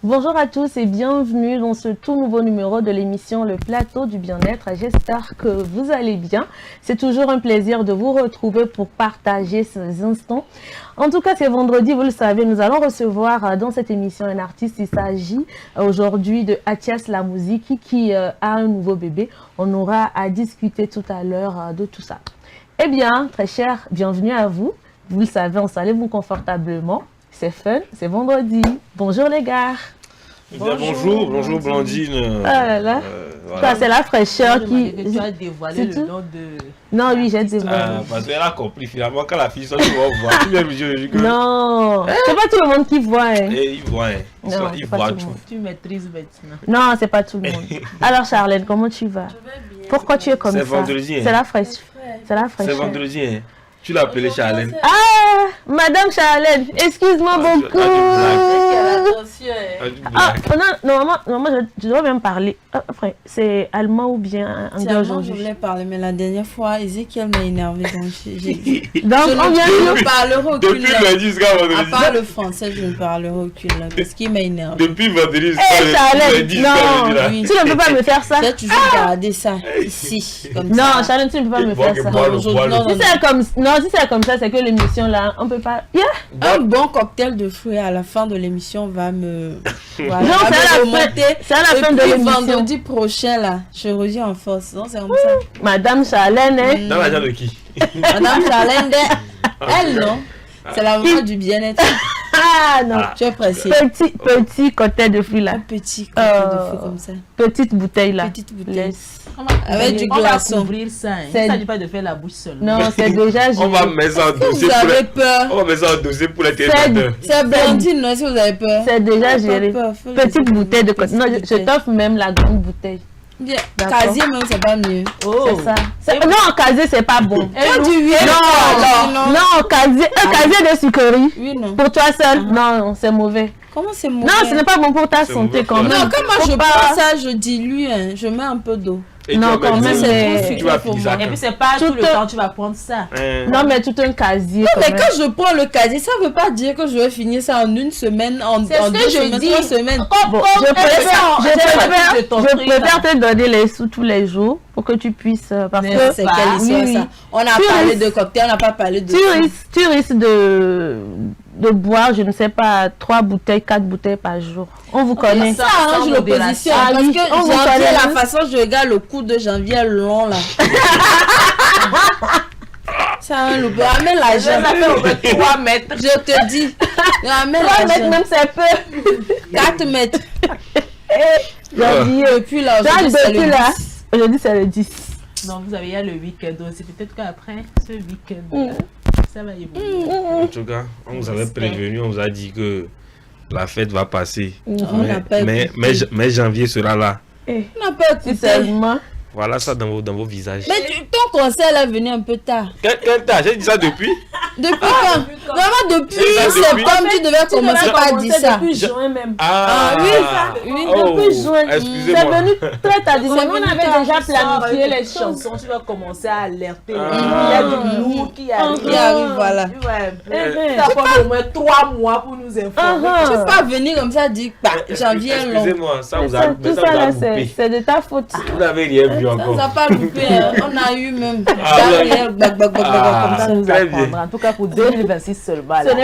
Bonjour à tous et bienvenue dans ce tout nouveau numéro de l'émission Le Plateau du Bien-être. J'espère que vous allez bien. C'est toujours un plaisir de vous retrouver pour partager ces instants. En tout cas, c'est vendredi, vous le savez, nous allons recevoir dans cette émission un artiste. Il s'agit aujourd'hui de Athias La Musique qui a un nouveau bébé. On aura à discuter tout à l'heure de tout ça. Eh bien, très cher, bienvenue à vous. Vous le savez, installez-vous confortablement. C'est fun, c'est vendredi. Bonjour les gars. Bonjour Blandine. Ah là là. Voilà. C'est la fraîcheur qui... Tu as dévoilé le nom de... Non, oui, j'ai dévoilé. Parce qu'elle a compris finalement quand la fille sort, tu vas voir. Tu viens me dire que... Non, c'est pas tout le monde qui voit. Hein. Et il voit, Non, il c'est pas voit tout le tout. monde. Tu maîtrises maintenant. Non, c'est pas tout le monde. Alors Charlène, comment tu vas? Je vais bien. Pourquoi tu es comme ça? C'est vendredi. Hein. C'est la fraîcheur. C'est la C'est fraîcheur. vendredi. Hein. Tu l'as appelé Charlène. Ah, Madame Charlène, excuse-moi Ah, beaucoup. Ah, normalement, je dois même parler. Après, c'est allemand ou bien anglais Je aujourd'hui? voulais parler, mais la dernière fois, Ezekiel m'a énervé. Donc, Donc, on vient je ne parlerai aucune Depuis langue. lundi jusqu'à À vendredi. part le français, je ne parlerai aucune langue. Parce qu'il m'a énervé. Depuis vendredi Eh, jusqu'à Charlène, lundi jusqu'à non, lundi là. oui. tu ne peux pas me faire ça. J'ai toujours gardé ça ici. Comme Non, ça. Charlène, tu ne peux pas me Bois faire que ça. bois le, Aujourd'hui, bois le. non, Si c'est comme ça, c'est que l'émission là, on peut pas. Yeah. Un bon cocktail de fruits à la fin de l'émission va me. Voilà, Non, va c'est à la me fin. remonter. C'est à la Et fin de puis l'émission. vendredi prochain, là, je reviens en force. Non, c'est comme ça. Madame Charlène, hein. Dans l'argent de qui? Madame Charlène, elle, non. C'est la maman du bien-être. Ah non. Tu es pressée. Petit cocktail de fruits là. Un petit cocktail de fruits comme ça. Petite bouteille là. Petite bouteille. Laisse. Avec du On va glaçon. couvrir ça. Hein. C'est- Ça ne dit pas de faire la bouche seule. Non, c'est déjà On va géré. mettre ça en Vous dossier pour avez les... peur. On va mettre ça en dossier pour les téléspectateurs. C'est Blandine, non, si vous avez peur. C'est déjà Pas géré. peur, faut Petite laisser bouteille de petite cocktail. Non, je bouteille. t'offre même la grande bouteille. Bien. D'accord. Casier, même, c'est pas mieux. Oh. C'est ça. Non, casier, c'est pas bon. Quand tu viens, Non, casier, un casier de sucrerie. Oui, non. Pour toi seul, non, c'est mauvais. Comment c'est mauvais? Non, ce n'est pas bon pour ta C'est santé mauvais quand pour même. la Non, quand moi Faut je pas- prends ça, je dilue, hein, je mets un peu d'eau. Et Non, tu vas quand mettre même, ça, c'est- tu vas pour finir ça. moi. Et puis c'est pas tout le Tout- temps tu vas prendre ça. Non, mais tout un casier Non, quand mais même. quand je prends le casier, ça veut pas dire que je vais finir ça en une semaine, en C'est ce en que 2 je semaines, dis. 3 semaines. Bon, je préfère de ton je truc, préfère là. te donner les sous tous les jours pour que tu puisses parce Mais que C'est Bah, quelle histoire, oui, ça? On a Tu parlé risques- de cocktail, on n'a pas parlé de... tu risques de boire, je ne sais pas, 3 bouteilles, 4 bouteilles par jour. On vous connaît. Ça arrange sans l'opposition. Ah Parce oui, que on vous janvier, connaît, la hein. façon dont je regarde le coup de janvier long là. Ça a le Amène l'argent. Ça fait au moins 3 mètres. Je te dis. Amène 3 mètres l'argent. même c'est peu. 4 mètres. J'ai dit, Et puis là, ça, aujourd'hui, c'est depuis le là, 10. aujourd'hui c'est le 10. Non, vous avez il y a le week-end aussi. Peut-être qu'après ce week-end, ça va évoluer. En tout cas, on vous avait prévenu, on vous a dit que la fête va passer. On n'a pas écouté. Mais janvier sera là. On n'a pas Si écouté. seulement. Voilà ça dans vos visages. Mais ton conseil est venu un peu tard. Quel temps? J'ai dit ça depuis? Depuis quand? Vraiment depuis C'est ça, depuis- septembre, tu devais commencer par dire ça. Depuis juin même. Ah, oui, Oui, Oh, depuis juin. C'est excusez-moi. venu très tardivement. C'est On venu avait tard, déjà Sors planifié avec les une choses. chanson, tu vas commencer à alerter. Ah. Il y a du lourd qui arrive. Qui arrive, voilà. Tu vois un peu. Eh, Ça prend au moins 3 mois pour nous informer. Tu peux pas venir comme ça dire bah, janvier long. Excusez-moi, ça vous Ça, a tout ça ça vous a là, coupé. c'est de ta faute. Vous n'avez rien vu Ça n'a encore. pas loupé. Hein. On a eu même Ah, derrière, bac, bac, bac, bac, Ah. comme Ça ça. nous Très bien. apprendra. En tout cas pour 2026 seulement. Ce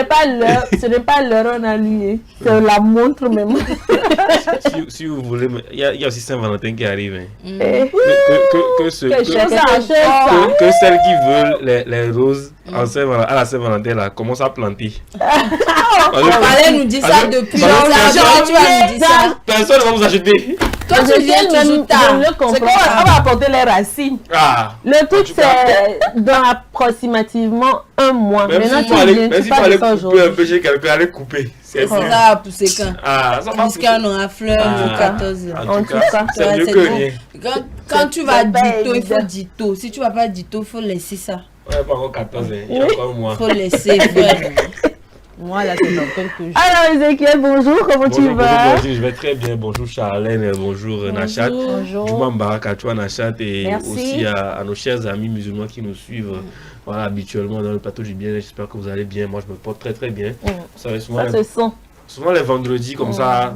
n'est pas l'heure, on a lié. C'est la montre même. Si vous voulez, il y a aussi Saint-Valentin qui arrive. Hein. Eh, Mais que chacun ça achète ça. que celles qui veulent les roses à la Saint-Valentin là commencent à planter. On fallait nous dire ça Allez, depuis allez, longtemps. allez, Tu vas nous dire ça. Personne ne va vous acheter. Toi, tu viens toujours tard. C'est qu'on va apporter les racines. Ah. Le truc, En tout cas- c'est dans approximativement un mois. Même Maintenant, s'il tu faut aller, viens, même tu s'il faut parles aller de ça couper un aujourd'hui. peu chez quelqu'un, aller couper. C'est Ça ça. va pousser quand? Ah, ça va pousser. Jusqu'à nos fleurs Ah. le 14. là. En tout cas, c'est Ouais, mieux c'est que bon. rien. Quand tu vas c'est pas dito, il faut évident. dito. Si tu vas pas dito, il faut laisser ça. Ouais, pas encore 14 ans. Il y a encore un mois. Il faut laisser, frère. Moi là, c'est dans quelques jours. Alors, Ezekiel, bonjour, comment tu Bonjour, vas? bonjour, je vais très bien. Bonjour Charlène, bonjour Nachat. Bonjour. Juma Mbaraka, tu vois Nachat et Merci. aussi à nos chers amis musulmans qui nous suivent voilà, habituellement dans le plateau du bien. J'espère que vous allez bien. Moi, je me porte très très bien. Vous savez, Ça se sent. souvent les vendredis comme ça,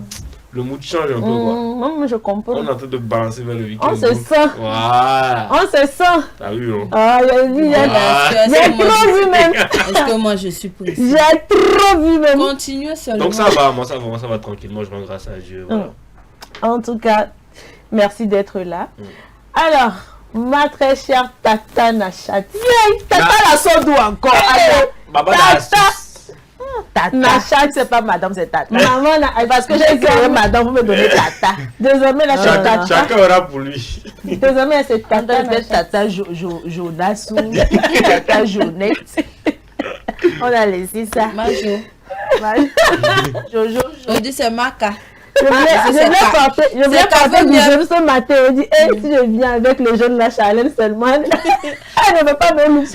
le mood change un peu, quoi. Moi, je comprends. On est en train de balancer vers le week-end. On se donc, sent. Voilà. On se sent. T'as vu, non? Ah, j'ai trop vu même. Est-ce que moi je suis pressée? J'ai trop vu même. Continuez seulement. Donc ça va, moi ça va tranquillement, je rends grâce à Dieu. Voilà. En tout cas, merci d'être là. Alors, ma très chère Tata Nachat. Tata la sort d'où encore? Baba Tata. Nachat, C'est pas madame, c'est Tata. maman, Parce que j'ai créé madame, vous me donnez Tata. désormais, la Tata. Chacun aura pour lui. Désormais, c'est Tata Tata, Nachat. Tata Jonas ou Tata Jonette. On a laissé ça. Majo. Jojo. On dit c'est Maka. Je voulais partir du jeune ce matin. On dit, si je viens avec le jeune la Charlène seulement, elle ne veut pas me louper.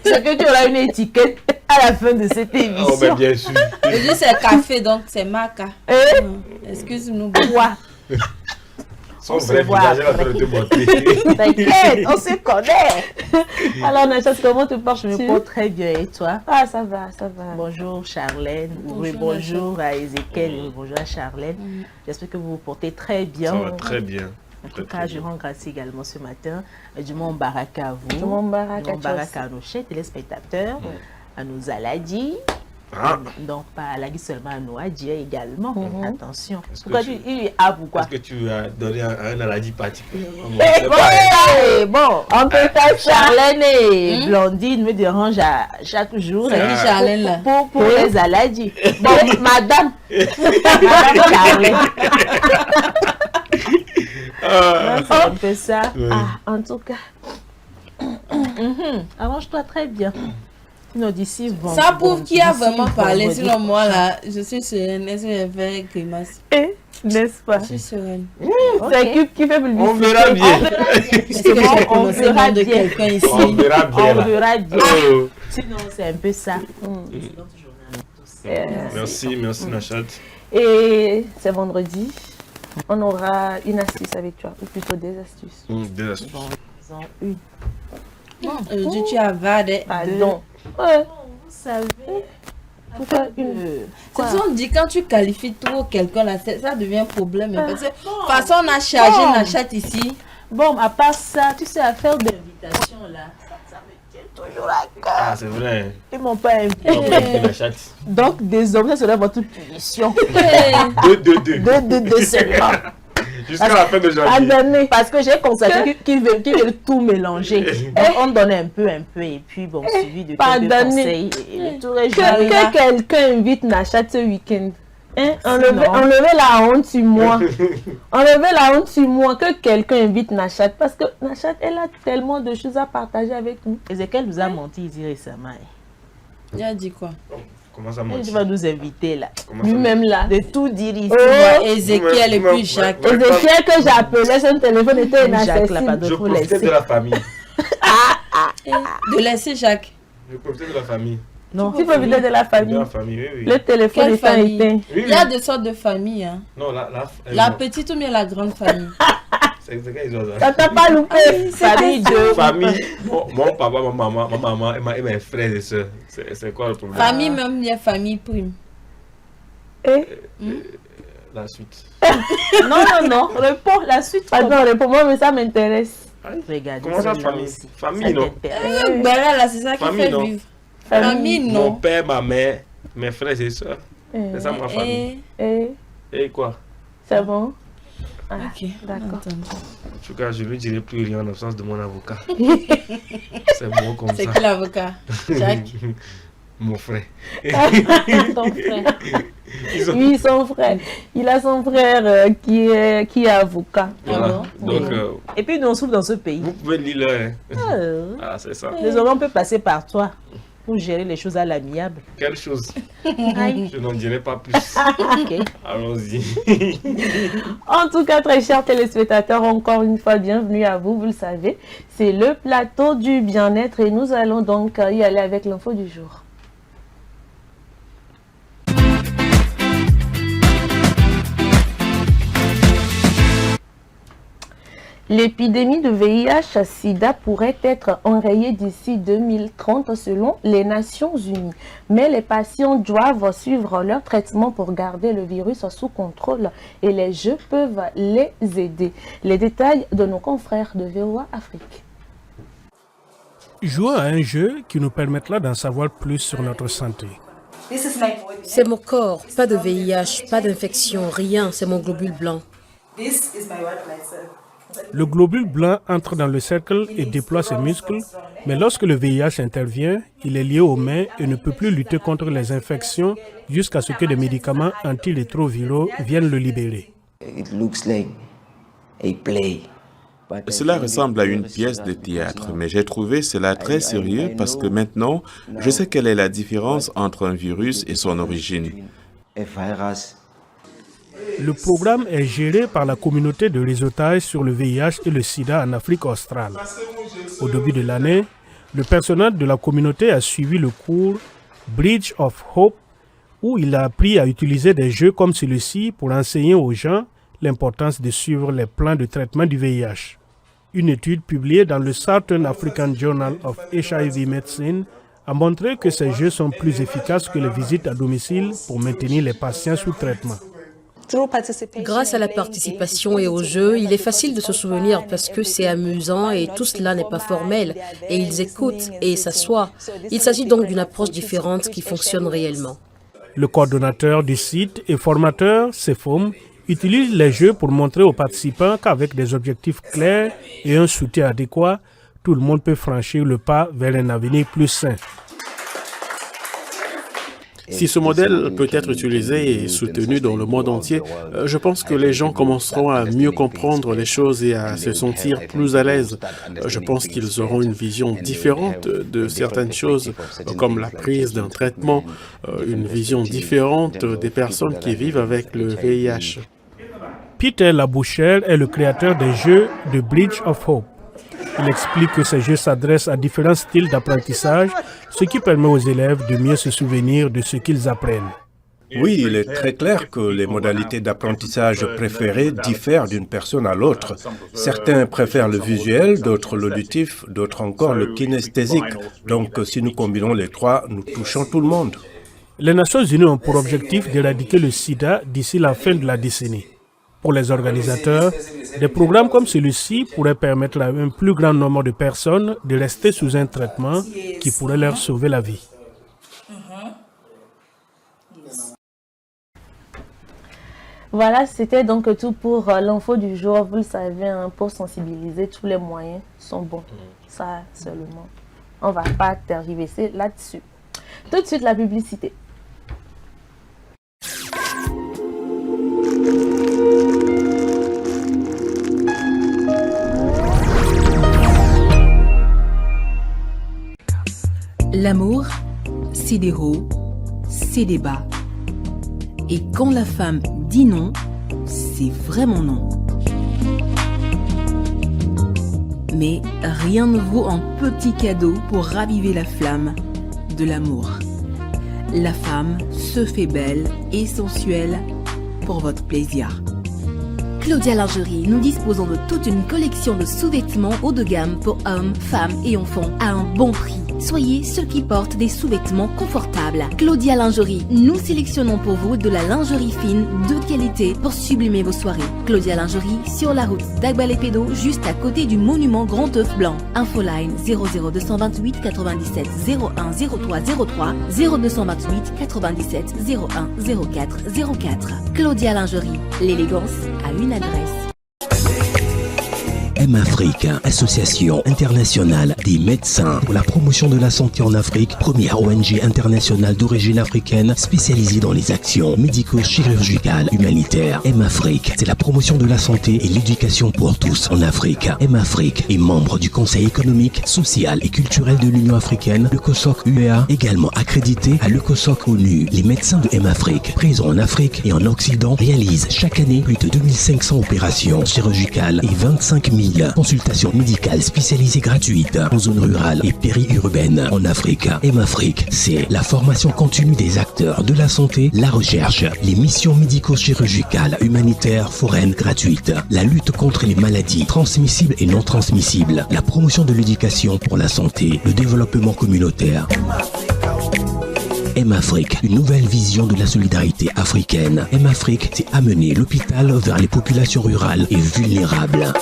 C'est que tu auras une étiquette à la fin de cette émission. Oh, ben bien sûr. On dit c'est café, donc c'est Maka. Excuse-nous. Quoi? Son se vrai voit visage est en train de te montrer. T'inquiète, on se connaît. Alors, Nachat, comment tu portes? Je me porte très bien et toi? Ah, ça va, ça va. Bonjour Charlène, oui, Bonjour, bonjour à Ezekiel et bonjour à Charlène. J'espère que vous vous portez très bien. Ça va très bien. En tout cas, je rends grâce également ce matin. Du monde baraka à vous. Du monde baraka, Du monde baraka à nos chers téléspectateurs, à nos aladis. Ah, Donc, pas à la seulement à nous, à Dieu également. Attention. Est-ce que Pourquoi tu- tu es à vous quoi? est-ce que tu as donné un maladie particulier? Bon, On peut faire ça. Charlène et Blondine me dérangent à chaque jour. C'est qui Charlène là? Pour les aladis. Bon, madame. Madame Charlène. C'est un peu ça. Ah, en tout cas. Arrange-toi très bien. Sinon, d'ici vendredi. Ça prouve qui a d'ici vraiment parlé. vendredi Sinon, moi là, je suis sereine. Est-ce que je vais faire une grimace? N'est-ce pas? Je suis sereine. C'est qui fait publicité. On verra bien. Est-ce que j'ai on prononcé le verra nom de bien. quelqu'un ici? On verra bien. On là. verra bien. Oh. Sinon, c'est un peu ça. Merci Nachat. Et c'est vendredi. On aura une astuce avec toi, ou plutôt des astuces. Des astuces. Bon, ils ont une. Aujourd'hui, tu as vadé. Pardon. Ouais. Vous savez, Pourquoi une C'est ça, on dit quand tu qualifies trop quelqu'un là, ça devient un problème. Parce que, de toute façon, on a chargé Bon. Nachat ici. bon, à part ça, tu sais, affaire d'invitation là, ça me tient toujours à cœur. Ah, c'est vrai. Ils m'ont pas invité. On va dire Nachat. Donc, désormais, ça sera votre punition. 2. De seulement. Jusqu'à la fin de janvier. Adonné. Parce que j'ai constaté qu'ils veulent tout mélanger. Donc, on donne un peu, et puis bon, suivi de quelques Pardonnez. conseils. Et le tour est Que joué. quelqu'un invite Nachat ce week-end. Hein? Sinon. Enlevez la honte sur moi. Enlevez la honte sur moi que quelqu'un invite Nachat. Parce que Nachat, elle a tellement de choses à partager avec nous. Ezekiel nous a menti ici récemment. Il a dit quoi? Comment ça Il mentir? va nous inviter là. Comment ça Lui-même là. De tout dire ici. Oh, Ézéchiel et puis Jacques. Ouais. Ezekiel que j'appelais, son téléphone était Jacques là, pas inaccessible. de Je vous profitais laisser. de la famille. De laisser Jacques. Je profitais de la famille. Non, Tu peux vider de la De famille. la famille, oui, oui. Le téléphone Quelle étant famille? éteint. Oui, Il y a oui. deux sortes de familles. Hein. Non, La petite ou bien la grande famille. C'est quand ils ont ça. Ça t'a pas loupé. famille de. Famille, mon papa, ma maman et mes frères et soeurs. C'est quoi le problème? Famille même, il y a famille prime. Eh, La suite. Non. Réponds la suite. Pardon, réponds-moi, mais ça m'intéresse. Regardez. Comment ça, celle-là famille? aussi. Famille, non. t'intéresse. Ben là, c'est ça qui Famille, fait non. vivre. Famille. Famille, Mon non. père, ma mère, mes frères et soeurs. Eh, C'est ça ma famille. Et... eh, Et quoi? c'est bon. Ah, Ok, d'accord. entendu. En tout cas, je ne lui dirai plus rien en absence de mon avocat. C'est bon comme C'est ça. qui l'avocat? Jacques. Mon frère. Ton frère. Ils ont- Oui, son frère. Il a son frère qui est avocat. Voilà. bon? Donc, Et puis nous on souffre dans ce pays. vous pouvez lire là. Hein. Euh, Ah, c'est ça. Désormais, on peut passer par toi pour gérer les choses à l'amiable. Quelle chose? Aïe. Je n'en dirai pas plus. Ok. Allons-y. En tout cas, très chers téléspectateurs, encore une fois, bienvenue à vous. Vous le savez, c'est le plateau du bien-être et nous allons donc y aller avec l'info du jour. L'épidémie de VIH-Sida pourrait être enrayée d'ici 2030 selon les Nations Unies. Mais les patients doivent suivre leur traitement pour garder le virus sous contrôle et les jeux peuvent les aider. Les détails de nos confrères de VOA Afrique. Jouons à un jeu qui nous permettra d'en savoir plus sur notre santé. C'est mon corps, pas de VIH, pas d'infection, rien, c'est mon globule blanc. Le globule blanc entre dans le cercle et déploie ses muscles, mais lorsque le VIH intervient, il est lié aux mains et ne peut plus lutter contre les infections jusqu'à ce que des médicaments antirétroviraux viennent le libérer. Cela ressemble à une pièce de théâtre, mais j'ai trouvé cela très sérieux parce que maintenant, je sais quelle est la différence entre un virus et son origine. Le programme est géré par la communauté de réseautage sur le VIH et le sida en Afrique australe. Au début de l'année, le personnel de la communauté a suivi le cours Bridge of Hope où il a appris à utiliser des jeux comme celui-ci pour enseigner aux gens l'importance de suivre les plans de traitement du VIH. Une étude publiée dans le Southern African Journal of HIV Medicine a montré que ces jeux sont plus efficaces que les visites à domicile pour maintenir les patients sous traitement. Grâce à la participation et au jeu, il est facile de se souvenir parce que c'est amusant et tout cela n'est pas formel. Et ils écoutent et s'assoient. Il s'agit donc d'une approche différente qui fonctionne réellement. Le coordonnateur du site et formateur, CEFOM, utilise les jeux pour montrer aux participants qu'avec des objectifs clairs et un soutien adéquat, tout le monde peut franchir le pas vers un avenir plus sain. Si ce modèle peut être utilisé et soutenu dans le monde entier, je pense que les gens commenceront à mieux comprendre les choses et à se sentir plus à l'aise. Je pense qu'ils auront une vision différente de certaines choses, comme la prise d'un traitement, une vision différente des personnes qui vivent avec le VIH. Peter Labouchère est le créateur des jeux de Bridge of Hope. Il explique que ces jeux s'adressent à différents styles d'apprentissage, ce qui permet aux élèves de mieux se souvenir de ce qu'ils apprennent. Oui, il est très clair que les modalités d'apprentissage préférées diffèrent d'une personne à l'autre. Certains préfèrent le visuel, d'autres l'auditif, d'autres encore le kinesthésique. Donc si nous combinons les trois, nous touchons tout le monde. Les Nations Unies ont pour objectif d'éradiquer le sida d'ici la fin de la décennie. Pour les organisateurs, des programmes comme celui-ci pourraient permettre à un plus grand nombre de personnes de rester sous un traitement qui pourrait leur sauver la vie. Voilà, c'était donc tout pour l'info du jour. Vous le savez, pour sensibiliser, tous les moyens sont bons. Ça seulement. On ne va pas tergiverser là-dessus. Tout de suite, la publicité. L'amour, c'est des hauts, c'est des bas. Et quand la femme dit non, c'est vraiment non. Mais rien ne vaut un petit cadeau pour raviver la flamme de l'amour. La femme se fait belle et sensuelle pour votre plaisir. Claudia Lingerie, nous disposons de toute une collection de sous-vêtements haut de gamme pour hommes, femmes et enfants à un bon prix. Soyez ceux qui portent des sous-vêtements confortables. Claudia Lingerie, nous sélectionnons pour vous de la lingerie fine de qualité pour sublimer vos soirées. Claudia Lingerie, sur la route d'Agbalépédo, juste à côté du monument Grand œuf blanc. Infoline 00228 97 01 03 03 0228 97 01 04 04. Claudia Lingerie, l'élégance à une adresse. M-Afrique, association internationale des médecins pour la promotion de la santé en Afrique, première ONG internationale d'origine africaine spécialisée dans les actions médico-chirurgicales humanitaires. M-Afrique, c'est la promotion de la santé et l'éducation pour tous en Afrique. M-Afrique est membre du Conseil économique, social et culturel de l'Union africaine, le COSOC UEA, également accrédité à le COSOC ONU. Les médecins de M-Afrique, présents en Afrique et en Occident, réalisent chaque année plus de 2500 opérations chirurgicales et 25 000 domicile. Consultation médicale spécialisée gratuite en zone rurale et périurbaine en Afrique. M-Afrique, c'est la formation continue des acteurs de la santé, la recherche, les missions médico-chirurgicales, humanitaires, foraines gratuites, la lutte contre les maladies transmissibles et non transmissibles, la promotion de l'éducation pour la santé, le développement communautaire. M-Afrique, une nouvelle vision de la solidarité africaine. M-Afrique, c'est amener l'hôpital vers les populations rurales et vulnérables.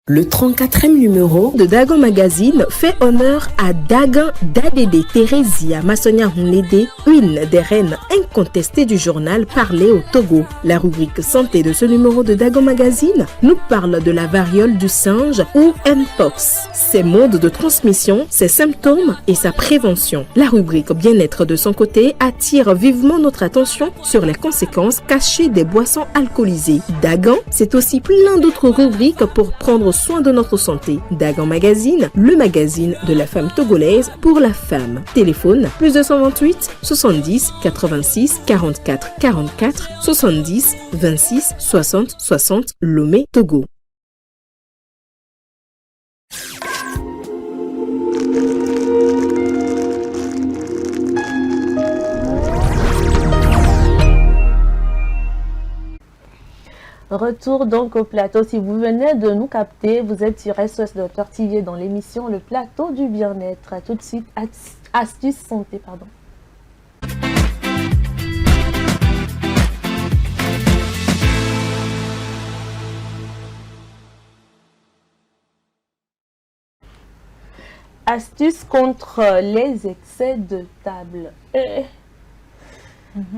Le 34e numéro de Dagan Magazine fait honneur à Dagan Dadede Theresia Massonia Hunlede, une des reines incontestées du journal parlé au Togo. La rubrique santé de ce numéro de Dagan Magazine nous parle de la variole du singe ou Mpox, ses modes de transmission, ses symptômes et sa prévention. La rubrique bien-être de son côté attire vivement notre attention sur les conséquences cachées des boissons alcoolisées. Dagan, c'est aussi plein d'autres rubriques pour prendre soin de notre santé. Dagan Magazine, le magazine de la femme togolaise pour la femme. Téléphone plus 228 70 86 44 44 70 26 60 60 Lomé, Togo. Retour donc au plateau. Si vous venez de nous capter, vous êtes sur SOS Docteur TV dans l'émission Le Plateau du Bien-être. À tout de suite, astuces santé, pardon. Astuces contre les excès de table.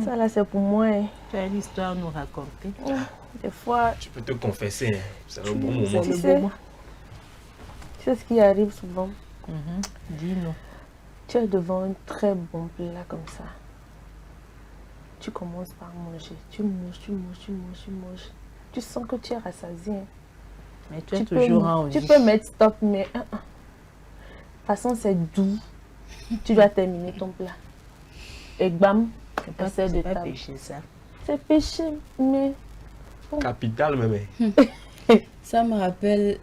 Ça là, c'est pour moi. Tu as l'histoire à nous raconter. Des fois... Tu peux te confesser, c'est un bon moment. Tu sais ce qui arrive souvent. Dis-nous. Tu es devant un très bon plat comme ça. Tu commences par manger. Tu manges. Tu sens que tu es rassasié. Mais tu es toujours en vie. Tu peux mettre stop, mais... De toute façon, c'est doux. Tu dois terminer ton plat. Et bam, c'est pas péché, ça. C'est péché, mais... Capital, même. Ça me rappelle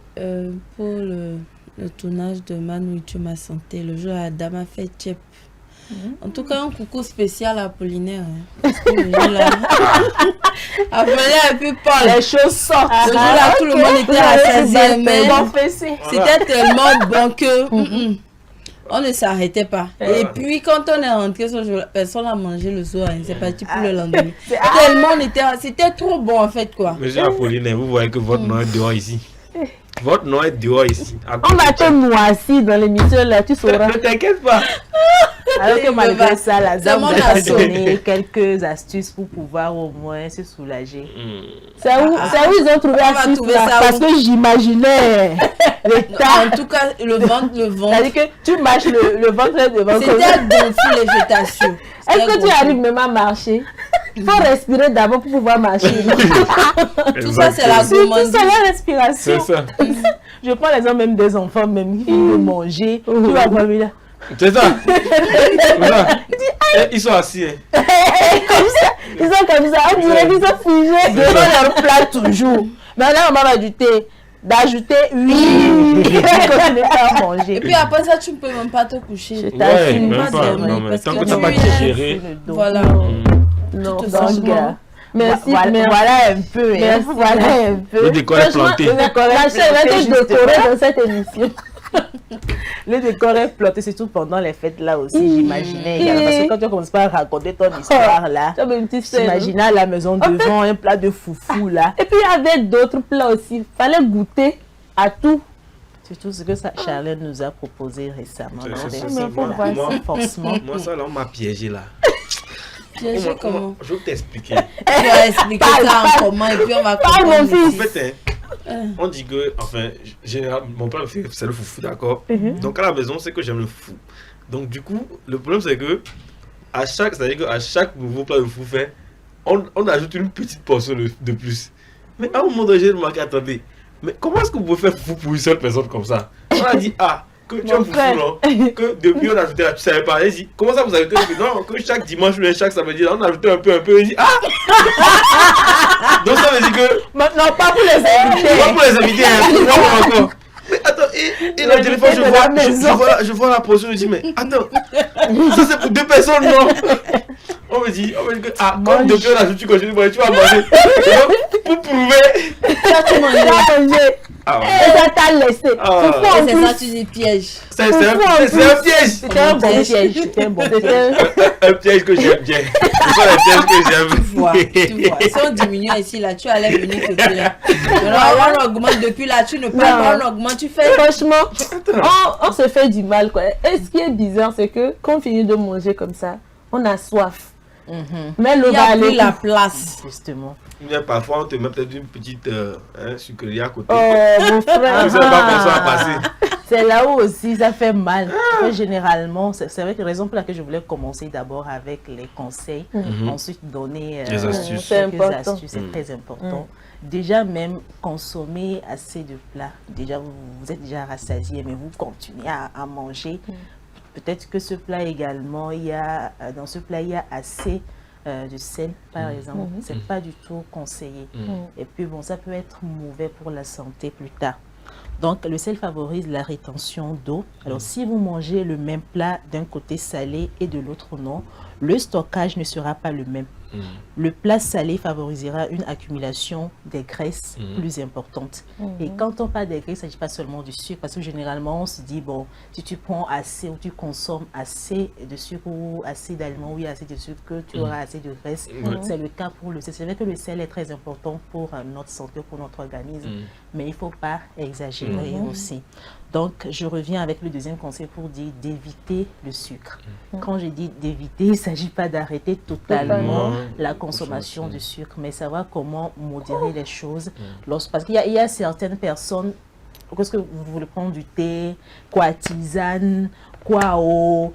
pour le tournage de Ma Nourriture, Ma Santé, le jour à Adam a fait Tchep. En tout cas, un coucou spécial à Apollinaire. Parce que le jour là, Apollinaire a pu pas, les choses sortent. Le jour là, tout le monde était rassasié, mais c'était tellement bon que... On ne s'arrêtait pas. Et puis, quand on est rentré ce jour-là, personne n'a mangé le soir. C'est parti pour le lendemain. Tellement on était... C'était trop bon, en fait, quoi. Monsieur Apolline, vous voyez que votre nom est dehors ici. Votre nom est dehors ici. On va te moisir dans l'émission, là, tu sauras. Ne t'inquiète pas. Alors que malgré ça, la dame a donné quelques astuces pour pouvoir au moins se soulager. C'est où ils ont trouvé ça? Parce que j'imaginais en tout cas, le ventre. C'est-à-dire que tu marches le ventre devant. C'était gonflé les végétations. Est-ce que tu arrives même à marcher? Il faut respirer d'abord pour pouvoir marcher. Tout ça, c'est la gourmandise. C'est la respiration. C'est ça. Je prends l'exemple même des enfants même qui finissent de manger. Tu vas voir là. C'est ça. Ils sont assis. Comme ça. Ils sont comme ça. On dirait qu'ils sont figés devant leur plat toujours. Maintenant, on va d'ajouter oui. Et puis après ça, tu ne peux même pas te coucher. Je t'assure pas dormir. Tant que tu n'as pas digéré. Voilà. Non, merci, voilà un peu. Voilà un peu. Le décor est planté. La chaîne a été décorée dans cette émission. Le décor est planté, surtout pendant les fêtes là aussi, j'imaginais. Parce que quand tu commences pas à raconter ton histoire là, t'imagines à la maison devant un plat de foufou là. Et puis il y avait d'autres plats aussi. Il fallait goûter à tout. C'est tout ce que Charlène nous a proposé récemment. Moi, ça là, on m'a piégé là. Piégé comment? Je vais t'expliquer. Tu vas expliquer ça en comment et puis on va comprendre. En fait, on dit que, enfin, mon père c'est le foufou, d'accord? Donc à la maison, c'est que j'aime le foufou. Donc du coup, le problème c'est que, c'est-à-dire qu'à chaque nouveau plat de foufou fait, on ajoute une petite portion de plus. Mais à un moment donné, j'ai remarqué, attendez, mais comment est-ce que vous pouvez faire foufou pour une seule personne comme ça? On a dit, que tu as un foufou, non? Que depuis on a ajouté là, tu savais pas. Elle dit, comment ça vous ajoutez? Non, que chaque dimanche ou chaque samedi, là, on a ajouté un peu. Elle dit, ah! Donc ça veut dire que. Maintenant, pas pour les invités. Pas pour les invités, hein, encore. Mais attends, et la dernière fois, je vois la portion, je dis, mais attends, ça c'est pour 2 personnes, non? On me dit que, ah, comme depuis on a ajouté, tu continues, tu vas manger. Pour prouver. Tu vas manger. Ah ouais. Et ça t'a laissé. C'est ça, tu dis piège. C'est un piège. C'était un bon piège. C'était un bon piège. Un piège que j'aime bien. Ce sont les pièges que j'aime. Tu vois. Si on diminue ici, là, tu allais venir te plaire. Alors, on augmente depuis là, tu ne parles pas, on augmente, tu fais. Franchement, on se fait du mal, quoi. Et ce qui est bizarre, c'est que quand on finit de manger comme ça, on a soif. Mais le va aller la place. Justement. Parfois, on te met peut-être une petite sucrerie à côté. Oh, mon frère. C'est là où aussi ça fait mal. Généralement, c'est vrai que la raison pour laquelle je voulais commencer d'abord avec les conseils, ensuite donner des astuces. C'est très important. Déjà, même consommer assez de plats. Déjà, vous êtes déjà rassasié, mais vous continuez à manger. Peut-être que ce plat également, dans ce plat, il y a assez de sel, par exemple. C'est pas du tout conseillé. Et puis, bon, ça peut être mauvais pour la santé plus tard. Donc, le sel favorise la rétention d'eau. Alors, si vous mangez le même plat d'un côté salé et de l'autre non, le stockage ne sera pas le même. Le plat salé favorisera une accumulation des graisses plus importante. Et quand on parle des graisses, il ne s'agit pas seulement du sucre, parce que généralement, on se dit, bon, si tu prends assez ou tu consommes assez de sucre ou assez d'aliments, oui, assez de sucre, que tu auras assez de graisse. C'est le cas pour le sel. C'est vrai que le sel est très important pour notre santé, pour notre organisme, mais il ne faut pas exagérer aussi. Donc, je reviens avec le deuxième conseil pour dire d'éviter le sucre. Quand je dis d'éviter, il ne s'agit pas d'arrêter totalement la consommation de sucre, mais savoir comment modérer les choses. Parce qu'il y a certaines personnes, qu'est-ce que vous voulez prendre du thé, quoi, tisane, quoi, eau,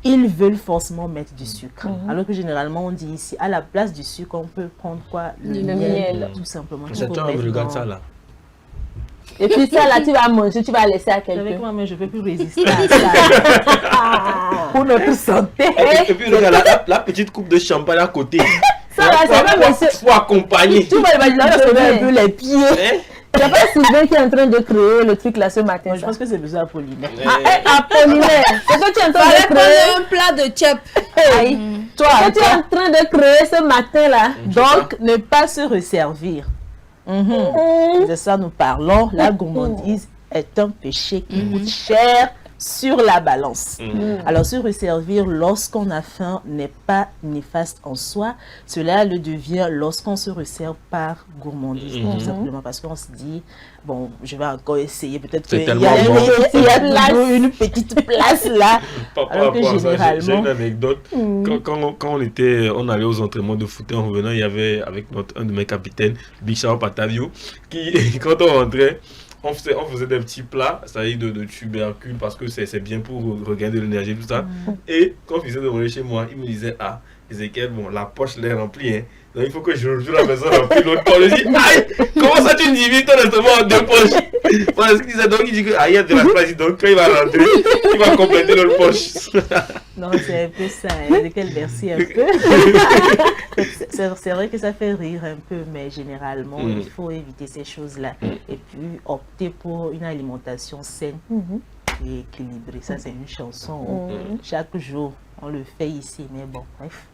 ils veulent forcément mettre du sucre. Alors que généralement, on dit ici, à la place du sucre, on peut prendre quoi? Le miel, tout simplement. Regarde ça là. Et puis ça là, tu vas manger, tu vas laisser à quelqu'un. Avec moi, mais je ne peux plus résister à ça. Pour notre santé. Et puis regarde la petite coupe de champagne à côté. Ça là, c'est pas monsieur. Faut accompagner. Tu vas imaginer un peu les pieds. Il n'y a pas Sylvain qui est en train de créer le truc là ce matin. Je pense que c'est besoin Apollinaire. Apollinaire. C'est que tu es en train de créer un plat de tchèp. Toi, tu es en train de créer ce matin là. Donc, ne pas se resservir. De ça nous parlons. La gourmandise est un péché qui coûte cher sur la balance. Alors, se resservir lorsqu'on a faim n'est pas néfaste en soi. Cela le devient lorsqu'on se resserve par gourmandise, tout simplement, parce qu'on se dit, bon, je vais encore essayer, peut-être qu'il y a une petite place là. Alors que généralement... J'ai une anecdote. Quand on allait aux entraînements de foot en revenant, il y avait avec un de mes capitaines, Bichard Patavio, qui, quand on rentrait, on faisait des petits plats, c'est-à-dire de tubercules, parce que c'est bien pour regagner de l'énergie, tout ça. Et quand on faisait de manger chez moi, il me disait, ah, Ezekiel, bon, la poche l'est remplie, hein. Donc il faut que je joue la maison remplie l'autre poche. Je dis, aïe, comment ça tu divises ton estomac en 2 poches? Parce qu'il disait, donc il dit que, ah, il y a de la place, donc quand il va rentrer, il va compléter l'autre poche. Non, c'est un peu ça, Ezekiel, merci un peu. C'est vrai que ça fait rire un peu, mais généralement, il faut éviter ces choses-là. Et puis, opter pour une alimentation saine et équilibrée. Ça, c'est une chanson. Chaque jour, on le fait ici, mais bon, bref.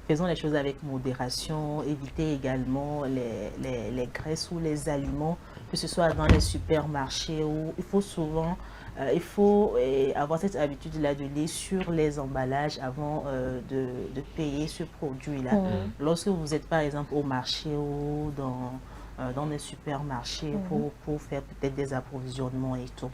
Faisons les choses avec modération, évitez également les graisses ou les aliments, que ce soit dans les supermarchés où il faut souvent, avoir cette habitude-là de lire sur les emballages avant de payer ce produit-là. Lorsque vous êtes par exemple au marché ou dans les supermarchés pour faire peut-être des approvisionnements et tout.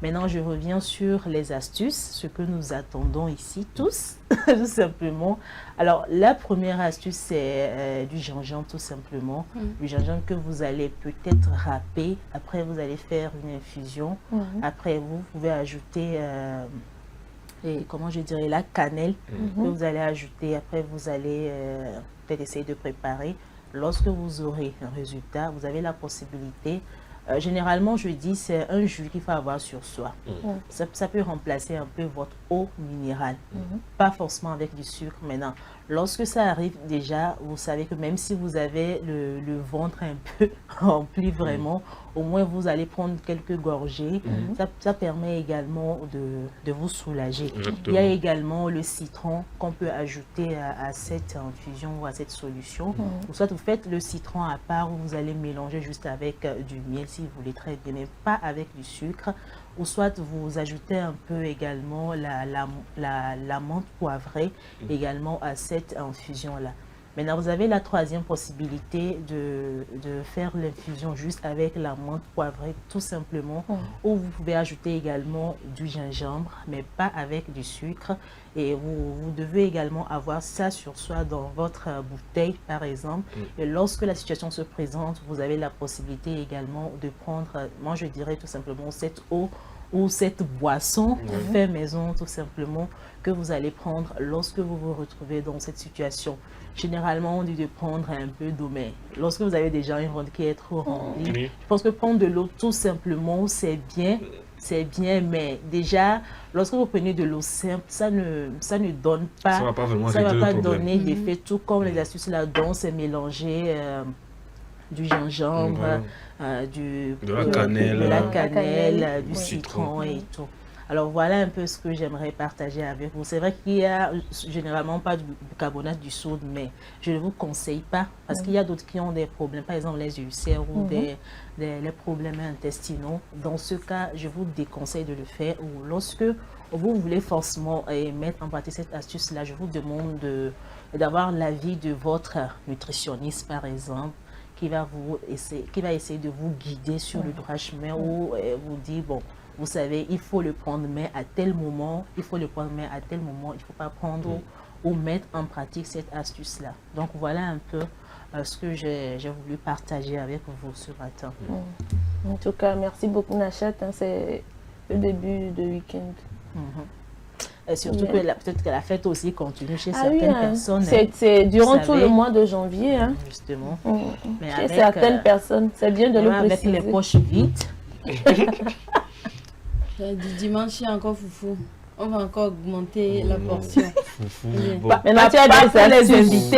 Maintenant, je reviens sur les astuces, ce que nous attendons ici tous, tout simplement. Alors, la première astuce, c'est du gingembre, tout simplement. Du gingembre que vous allez peut-être râper. Après, vous allez faire une infusion. Après, vous pouvez ajouter, comment je dirais, la cannelle que vous allez ajouter. Après, vous allez peut-être essayer de préparer. Lorsque vous aurez un résultat, vous avez la possibilité Généralement, je dis, c'est un jus qu'il faut avoir sur soi. Ça peut remplacer un peu votre eau minérale. Pas forcément avec du sucre maintenant. Lorsque ça arrive déjà, vous savez que même si vous avez le ventre un peu rempli vraiment, au moins vous allez prendre quelques gorgées. Ça permet également de vous soulager. Exactement. Il y a également le citron qu'on peut ajouter à cette infusion ou à cette solution. Ou soit vous faites le citron à part ou vous allez mélanger juste avec du miel si vous voulez très bien, mais pas avec du sucre. Ou soit vous ajoutez un peu également la menthe poivrée également à cette infusion-là. Maintenant, vous avez la troisième possibilité de faire l'infusion juste avec la menthe poivrée, tout simplement. Ou vous pouvez ajouter également du gingembre, mais pas avec du sucre. Et vous devez également avoir ça sur soi dans votre bouteille, par exemple. Et lorsque la situation se présente, vous avez la possibilité également de prendre, moi je dirais tout simplement cette eau ou cette boisson fait maison, tout simplement, que vous allez prendre lorsque vous vous retrouvez dans cette situation. Généralement, on dit de prendre un peu d'eau, mais lorsque vous avez déjà une ronde qui est trop remplie, je pense que prendre de l'eau, tout simplement, c'est bien, mais déjà, lorsque vous prenez de l'eau simple, ça ne donne pas, ça ne va pas donner d'effet, tout comme les astuces là-dedans, c'est mélanger du gingembre, de la cannelle, du citron et tout. Alors voilà un peu ce que j'aimerais partager avec vous. C'est vrai qu'il n'y a généralement pas de bicarbonate du soude, mais je ne vous conseille pas parce qu'il y a d'autres qui ont des problèmes, par exemple les ulcères ou les problèmes intestinaux. Dans ce cas, je vous déconseille de le faire. Ou lorsque vous voulez forcément mettre en pratique cette astuce-là, je vous demande d'avoir l'avis de votre nutritionniste, par exemple, qui va essayer de vous guider sur le droit chemin ou vous dire, bon, vous savez, il faut le prendre, mais à tel moment, il faut le prendre, mais à tel moment, il ne faut pas prendre ou mettre en pratique cette astuce-là. Donc, voilà un peu ce que j'ai voulu partager avec vous ce matin. En tout cas, merci beaucoup, Nachat. C'est le début de week-end. Et surtout que peut-être que la fête aussi continue chez certaines personnes. C'est durant tout le mois de janvier. Justement. Mais chez certaines personnes, c'est bien de le préciser. Avec les poches vides. Du dimanche, il y a encore foufou. On va encore augmenter la portion. Maintenant, tu as des astuces.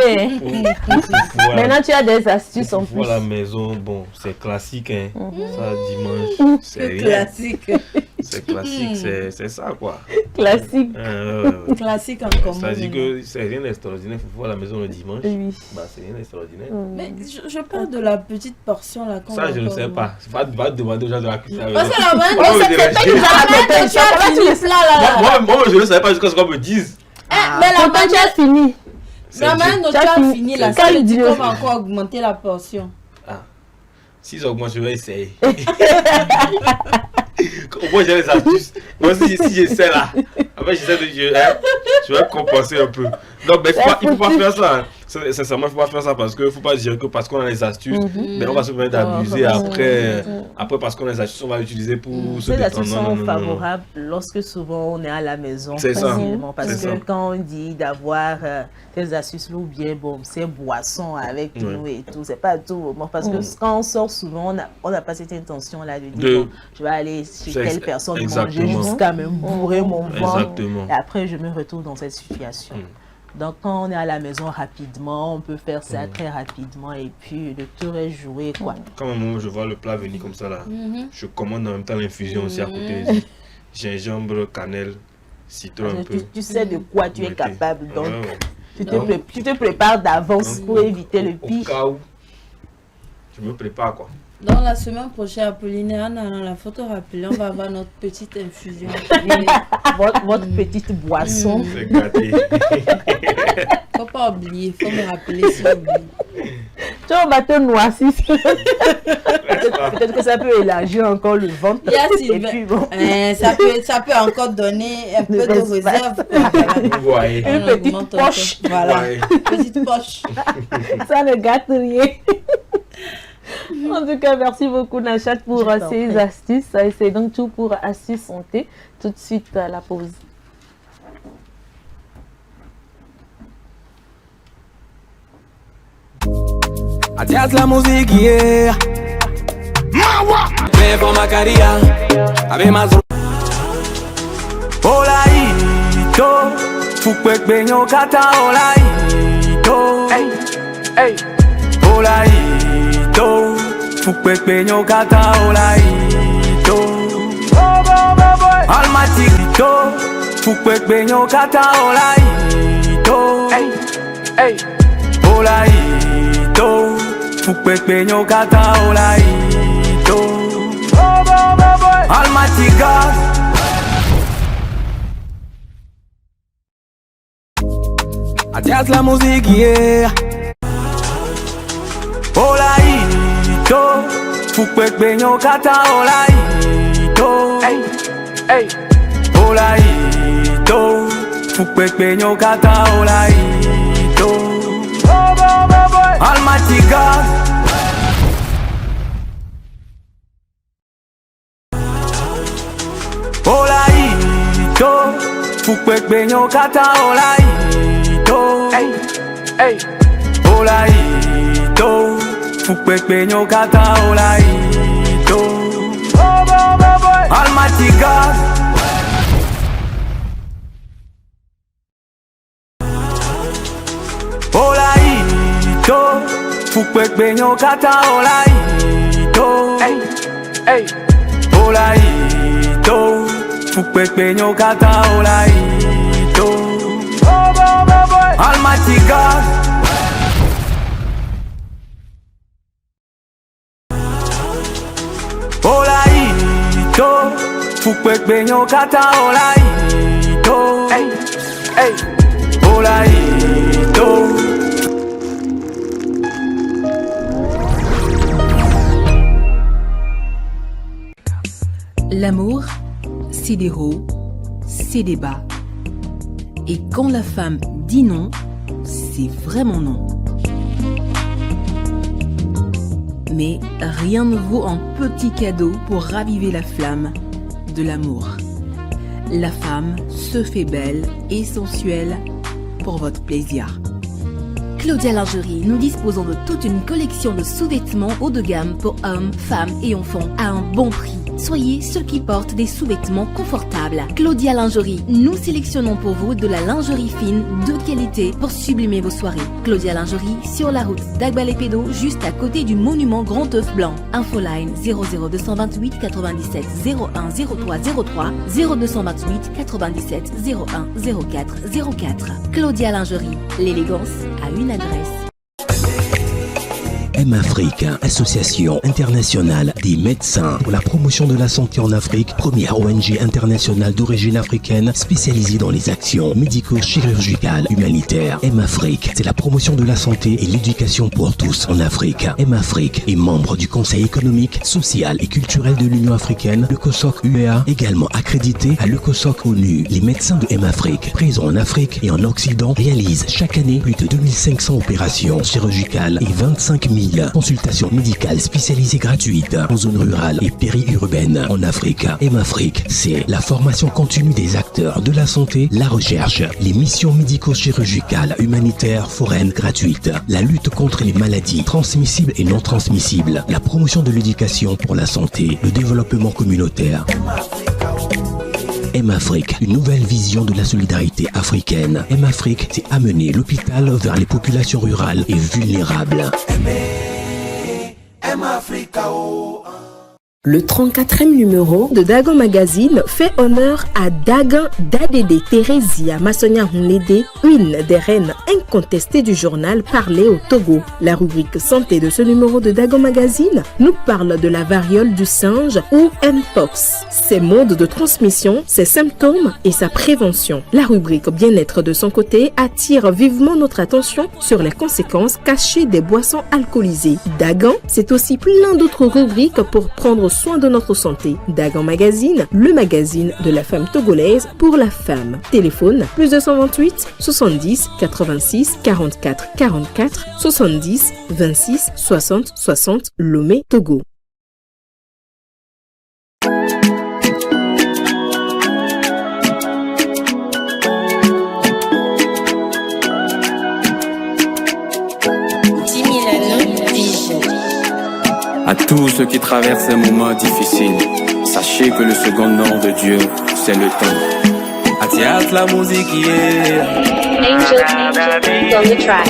Maintenant, tu as des astuces en plus. Foufou à la maison, bon, c'est classique. Hein. Ça, dimanche, c'est rien. Classique. C'est classique, c'est ça, quoi. Classique. Classique en commun. Ça dit que c'est rien d'extraordinaire. Foufou à la maison le dimanche. Oui. Bah, c'est rien d'extraordinaire. Mais je parle de la petite portion là. Ça, je ne sais pas. Va demander aux gens de la cuisine. Parce que la moi, je ne savais pas jusqu'à ce qu'on me dise. Mais la tu as fini. La main, tu as fini là. Ça veut dire qu'on va encore augmenter la portion. S'ils augmentent, je vais essayer. Au moins, j'ai les astuces. Moi, si j'essaie là, après, je vais compenser un peu. Donc, mais il ne faut pas faire ça. Sincèrement, il ne faut pas faire ça parce qu'il ne faut pas dire que parce qu'on a les astuces, mais on va se permettre d'abuser après parce qu'on a les astuces, on va l'utiliser pour se détendre. Les astuces sont favorables lorsque souvent on est à la maison. C'est ça. Parce que quand on dit d'avoir des astuces ou bien bon, c'est boisson avec nous et tout, c'est pas tout. Parce que quand on sort souvent, on n'a pas cette intention là de dire bon, je vais aller chez telle personne manger jusqu'à me bourrer mon ventre. Et après, je me retrouve dans cette situation. Donc, quand on est à la maison rapidement, on peut faire ça très rapidement et puis le tour est joué, quoi. Quand moi, je vois le plat venir comme ça, là, je commande en même temps l'infusion aussi à côté. Gingembre, cannelle, citron un peu. Tu sais de quoi tu es capable, donc tu te prépares d'avance pour éviter le pire. Au cas où, je me prépare, quoi. Dans la semaine prochaine, Apollinaire, la photo rappelée, on va avoir notre petite infusion. votre petite boisson. C'est gâté. Faut pas oublier, faut me rappeler si j'oublie. Tu vas battre noissis. Peut-être que ça peut élargir encore le ventre. Et puis, bon. Ça peut encore donner un peu de réserve. Une petite poche. Voilà, petite poche. Ça ne gâte rien. En tout cas, merci beaucoup Nachat pour ces astuces. C'est donc tout pour Astuces Santé. Tout de suite à la pause. Adias la musique, yeah. Olaito, fukwe benyo kata olaito. Olaito, fukwe benyo kata olaito. Almighty Rito, fukwe benyo kata olaito. Olaito, fukwe benyo kata olaito. Almighty God. Adias la musique, yeah. Olaito, fukwe benyo kata olaito. Olaito, fukwe benyo kata olaito. Almighty God. Olaito, fukwe benyo kata olaito. Olaito, fukwe benyo kata olaito. Almighty God. Olaito, fukwe benyo kata olaito. Olaito, fukwe benyo kata olaito. Almighty God. Olaito, fukwe benyo kata olaito. Olaito. L'amour, c'est des hauts, c'est des bas. Et quand la femme dit non, c'est vraiment non. Mais rien ne vaut un petit cadeau pour raviver la flamme de l'amour. La femme se fait belle et sensuelle pour votre plaisir. Claudia Lingerie, nous disposons de toute une collection de sous-vêtements haut de gamme pour hommes, femmes et enfants à un bon prix. Soyez ceux qui portent des sous-vêtements confortables. Claudia Lingerie, nous sélectionnons pour vous de la lingerie fine de qualité pour sublimer vos soirées. Claudia Lingerie, sur la route d'Agbalépédo, juste à côté du monument Grand Œuf Blanc. Infoline 00228 97 01 03 03 0228 97 01 04 04. Claudia Lingerie, l'élégance a une adresse. M-Afrique, association internationale des médecins pour la promotion de la santé en Afrique, première ONG internationale d'origine africaine spécialisée dans les actions médico-chirurgicales humanitaires. M-Afrique, c'est la promotion de la santé et l'éducation pour tous en Afrique. M-Afrique est membre du Conseil économique, social et culturel de l'Union africaine, le COSOC UEA, également accrédité à le COSOC ONU. Les médecins de M-Afrique, présents en Afrique et en Occident, réalisent chaque année plus de 2500 opérations chirurgicales et 25 000 consultations médicales spécialisées gratuites en zone rurale et périurbaine en Afrique. M-Afrique, c'est la formation continue des acteurs de la santé, la recherche, les missions médico-chirurgicales humanitaires foraines gratuites, la lutte contre les maladies transmissibles et non transmissibles, la promotion de l'éducation pour la santé, le développement communautaire. M-Afrique, une nouvelle vision de la solidarité africaine. M-Afrique, c'est amener l'hôpital vers les populations rurales et vulnérables. Le 34e numéro de Dagon Magazine fait honneur à Dagan Dadede Teresia Massonia Hunlede, une des reines incontestées du journal parlé au Togo. La rubrique santé de ce numéro de Dagon Magazine nous parle de la variole du singe ou Mpox, ses modes de transmission, ses symptômes et sa prévention. La rubrique bien-être de son côté attire vivement notre attention sur les conséquences cachées des boissons alcoolisées. Dagan, c'est aussi plein d'autres rubriques pour prendre soin de notre santé. Dagan Magazine, le magazine de la femme togolaise pour la femme. Téléphone plus 228 70 86 44 44 70 26 60 60 Lomé, Togo. À tous ceux qui traversent un moment difficile, sachez que le second nom de Dieu, c'est le temps. Atiat la musique est Angel on the track.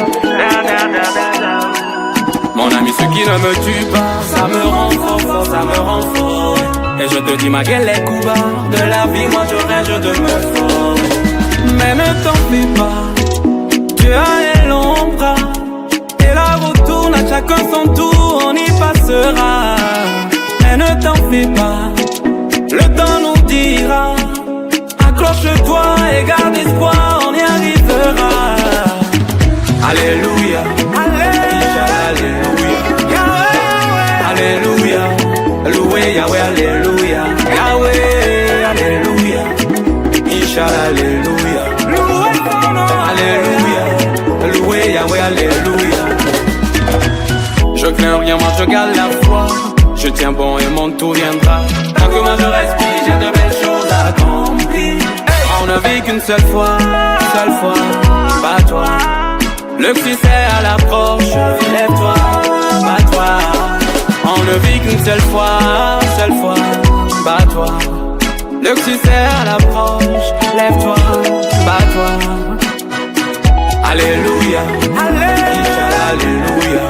mon ami, ce qui ne me tue pas, ça me rend fort, ça me rend fort. Et je te dis ma gueule les coups bas de la vie, moi je rêve de me fort. Mais ne t'en fais pas, Dieu a un long bras. Et la route tourne à chacun son tour, on y passera. Mais ne t'en fais pas, le temps nous dira. Accroche-toi et garde espoir, on y arrivera. Alléluia, Alléluia, Alléluia, loué Yahweh, Alléluia, Yahweh, Alléluia, Inch'Allah, Alléluia, Alléluia, loué Yahweh, Alléluia. Je crains rien, moi je garde la foi. Je tiens bon et mon tour viendra. Tant que moi je respire, j'ai de belles choses à accomplir. On ne vit qu'une seule fois, pas toi. Le succès à l'approche, lève-toi, pas toi. On ne vit qu'une seule fois, pas toi. Le succès à l'approche, lève-toi, pas toi. Alléluia, Alléluia,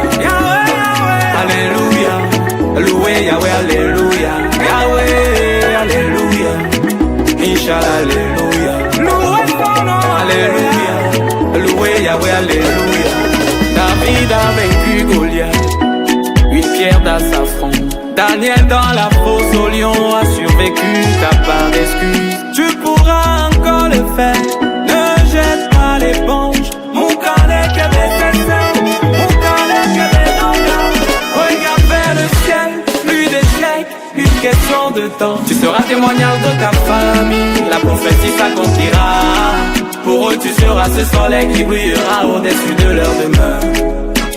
Alléluia, loué Yahweh, Alléluia, Yahweh, Alléluia, Inch'Allah, Alléluia, Alléluia, loué Yahweh, Alléluia. David a vaincu Goliath, une pierre dans sa front. Daniel dans la fosse au lion a survécu, t'as pas d'excuse. Tu pourras encore le faire, ne jette pas l'éponge. Mon calais que des essais, mon calais que des engages. Regarde vers le ciel, plus d'échecs, une question de temps. Tu seras témoignage de ta famille, la prophétie s'accomplira. Pour eux tu seras ce soleil qui brillera au-dessus de leur demeure.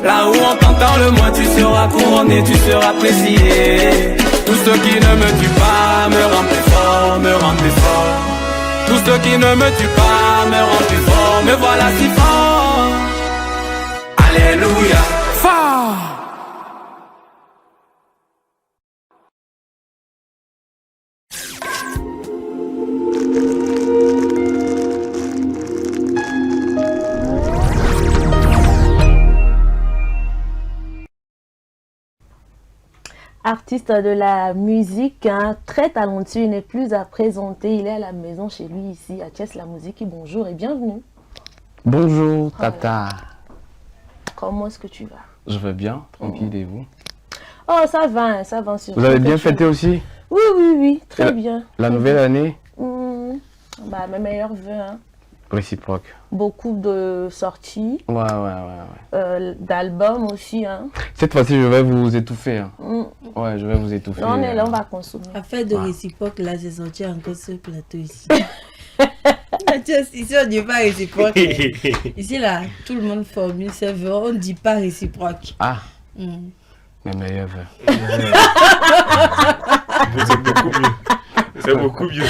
Là où on t'entend le moins, tu seras couronné, tu seras apprécié. Tout ce qui ne me tue pas me rend plus fort, me rend plus fort. Tout ce qui ne me tue pas me rend plus fort, me voilà si fort. Alléluia, fort. Artiste de la musique, hein, très talentueux, il n'est plus à présenter. Il est à la maison chez lui ici à Thiès La Musique. Bonjour et bienvenue. Bonjour Tata. Comment est-ce que tu vas? Je vais bien, tranquille et vous? Oh ça va sur. Vous avez bien fêté aussi? Oui, très bien. La nouvelle année? Bah mes meilleurs vœux. Hein. Réciproque. Beaucoup de sorties. Ouais. D'albums aussi. Hein. Cette fois-ci, je vais vous étouffer. Hein. Ouais, je vais vous étouffer. On est là, on va consommer. Affaire de réciproque, là, j'ai sorti encore ce plateau ici. Ici, on ne dit pas réciproque. Ici, là, tout le monde formule ses vœux. On ne dit pas réciproque. Ah. Mes meilleurs vœux. C'est beaucoup mieux.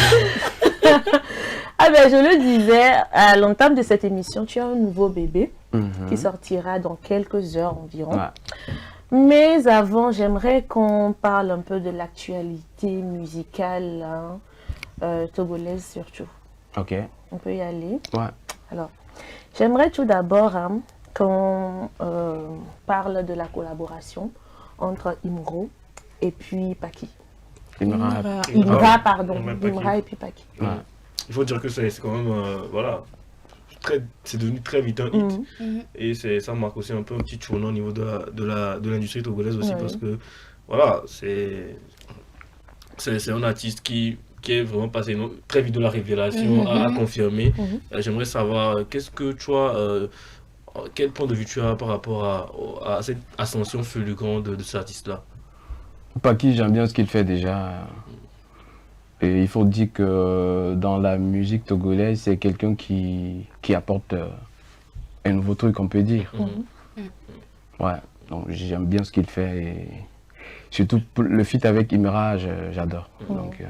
Ah ben je le disais, à l'entame de cette émission, tu as un nouveau bébé qui sortira dans quelques heures environ. Ouais. Mais avant, j'aimerais qu'on parle un peu de l'actualité musicale togolaise surtout. Ok. On peut y aller. Ouais. Alors, j'aimerais tout d'abord qu'on parle de la collaboration entre Imro et puis Paki. Imra, pardon. Imra et puis Paki. Ouais. Il faut dire que c'est quand même, voilà, c'est devenu très vite un hit. Et ça marque aussi un peu un petit tournant au niveau de l'industrie togolaise aussi, parce que, voilà, c'est un artiste qui est vraiment passé très vite de la révélation à confirmer. J'aimerais savoir, qu'est-ce que toi, quel point de vue tu as par rapport à cette ascension fulgurante de cet artiste-là? Paki, j'aime bien ce qu'il fait déjà. Et il faut dire que dans la musique togolaise, c'est quelqu'un qui apporte un nouveau truc, on peut dire. Ouais, donc j'aime bien ce qu'il fait. Et surtout le feat avec Imra, j'adore. Donc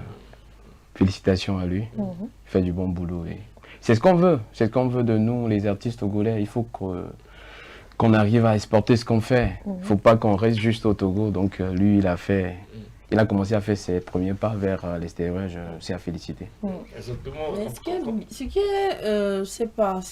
félicitations à lui. Il fait du bon boulot. Et c'est ce qu'on veut. C'est ce qu'on veut de nous, les artistes togolais. Il faut qu'on arrive à exporter ce qu'on fait. Il ne faut pas qu'on reste juste au Togo. Donc lui, il a commencé à faire ses premiers pas vers l'extérieur. Je suis à féliciter. Exactement. Mais ce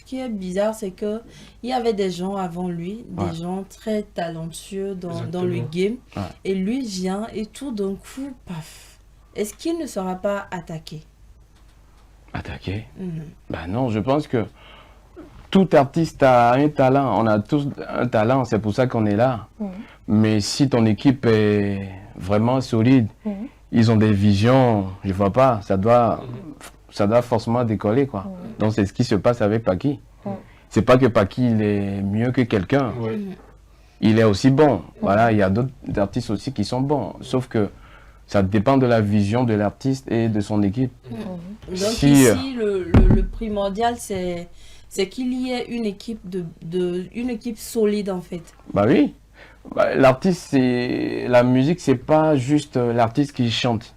qui est bizarre, c'est que il y avait des gens avant lui, des gens très talentueux dans le game. Ouais. Et lui vient et tout d'un coup, paf. Est-ce qu'il ne sera pas attaqué? Attaqué? Ben non, je pense que tout artiste a un talent. On a tous un talent, c'est pour ça qu'on est là. Mais si ton équipe est vraiment solide, ils ont des visions, je vois pas, ça doit forcément décoller, quoi. Donc c'est ce qui se passe avec Paki. C'est pas que Paki il est mieux que quelqu'un. Il est aussi bon. Voilà, il y a d'autres artistes aussi qui sont bons. Sauf que ça dépend de la vision de l'artiste et de son équipe. Donc ici, le primordial, c'est qu'il y ait une équipe une équipe solide, en fait. Bah oui. L'artiste, la musique, c'est pas juste l'artiste qui chante.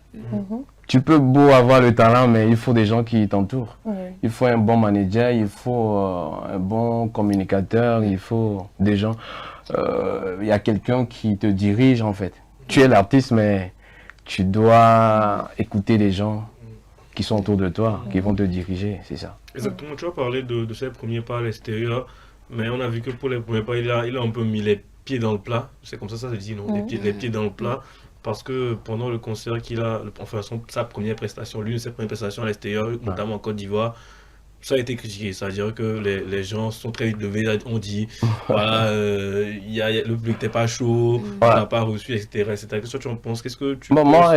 Tu peux beau avoir le talent, mais il faut des gens qui t'entourent. Il faut un bon manager, il faut un bon communicateur, il faut des gens. Il y a quelqu'un qui te dirige, en fait. Tu es l'artiste, mais tu dois écouter les gens qui sont autour de toi, qui vont te diriger, c'est ça. Exactement, tu as parlé de ses premiers pas à l'extérieur, mais on a vu que pour les premiers pas, il a un peu mis les pieds dans le plat, c'est comme ça se dit, non? Les pieds dans le plat, parce que pendant le concert qu'il a, enfin sa première prestation, l'une de ses premières prestations à l'extérieur, notamment en Côte d'Ivoire, ça a été critiqué, c'est-à-dire que les gens sont très vite levés, on dit, voilà, le public n'était pas chaud, on n'a pas reçu, etc. Qu'est-ce que tu en penses? Qu'est-ce que tu penses? Moi,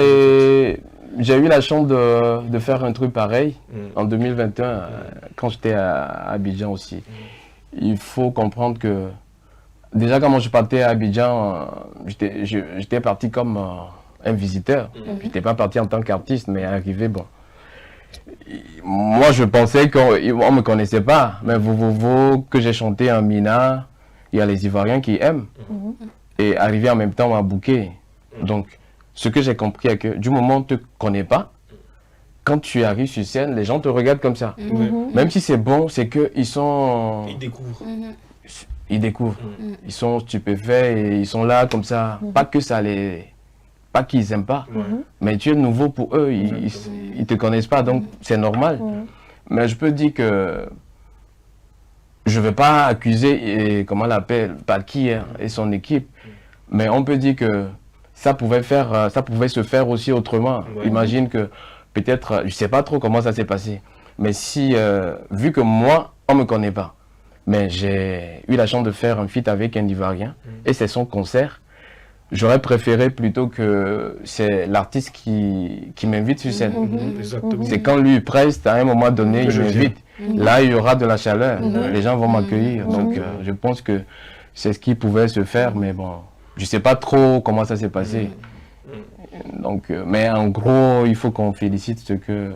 j'ai eu la chance de faire un truc pareil en 2021, quand j'étais à Abidjan aussi. Il faut comprendre que, déjà quand je partais à Abidjan, j'étais parti comme un visiteur. Je n'étais pas parti en tant qu'artiste, mais arrivé, bon. Moi, je pensais qu'on ne me connaissait pas, mais que j'ai chanté en Mina, il y a les Ivoiriens qui aiment. Et arrivé en même temps, on m'a booké. Donc, ce que j'ai compris, c'est que du moment où on ne te connaît pas, quand tu arrives sur scène, les gens te regardent comme ça. Même si c'est bon, c'est qu'ils sont... Ils découvrent. Ils découvrent. Ils sont stupéfaits et ils sont là comme ça. Pas que ça les... Pas qu'ils n'aiment pas, mais tu es nouveau pour eux, ils ne te connaissent pas, donc c'est normal. Mais je peux dire que je ne vais pas accuser, comment on l'appelle, Paki et son équipe, mais on peut dire que ça pouvait se faire aussi autrement. Imagine que peut-être, je ne sais pas trop comment ça s'est passé, mais si, vu que moi, on ne me connaît pas, mais j'ai eu la chance de faire un feat avec un Ivoirien, et c'est son concert. J'aurais préféré plutôt que c'est l'artiste qui m'invite sur scène. C'est quand lui preste, à un moment donné, il m'invite. Là, il y aura de la chaleur. Les gens vont m'accueillir. Donc, je pense que c'est ce qui pouvait se faire. Mais bon, je ne sais pas trop comment ça s'est passé. Donc, mais en gros, il faut qu'on félicite ce que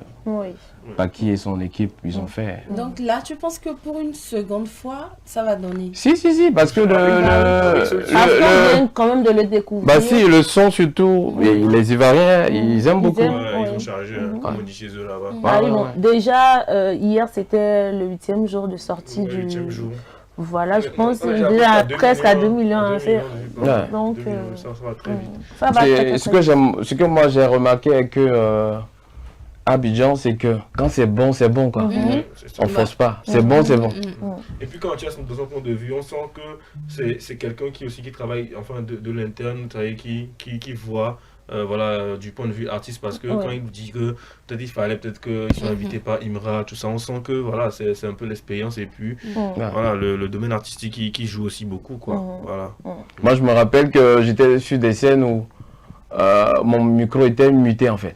Paki et son équipe ils ont fait. Donc là, tu penses que pour une seconde fois, ça va donner? Si, parce que on vient quand même de le découvrir. Bah si, le son surtout, les Ivoiriens, ils aiment beaucoup. Ils ont chargé, comme on dit chez eux là-bas. Déjà, hier, c'était le 8e jour de sortie du... 8e jour. Voilà, je pense déjà presque à 2 millions. Donc, ça va très vite. Ça va très, ce que moi j'ai remarqué est que Abidjan, c'est que quand c'est bon, quoi. On ne force pas. C'est bon, c'est bon. Et puis quand tu as dans son point de vue, on sent que c'est quelqu'un qui travaille enfin de l'interne, qui voit voilà, du point de vue artiste, parce que quand il dit que peut-être il fallait qu'ils soient invités par Imra, tout ça, on sent que voilà, c'est un peu l'expérience et puis voilà, le domaine artistique qui joue aussi beaucoup, quoi. Voilà. Moi je me rappelle que j'étais sur des scènes où mon micro était muté en fait.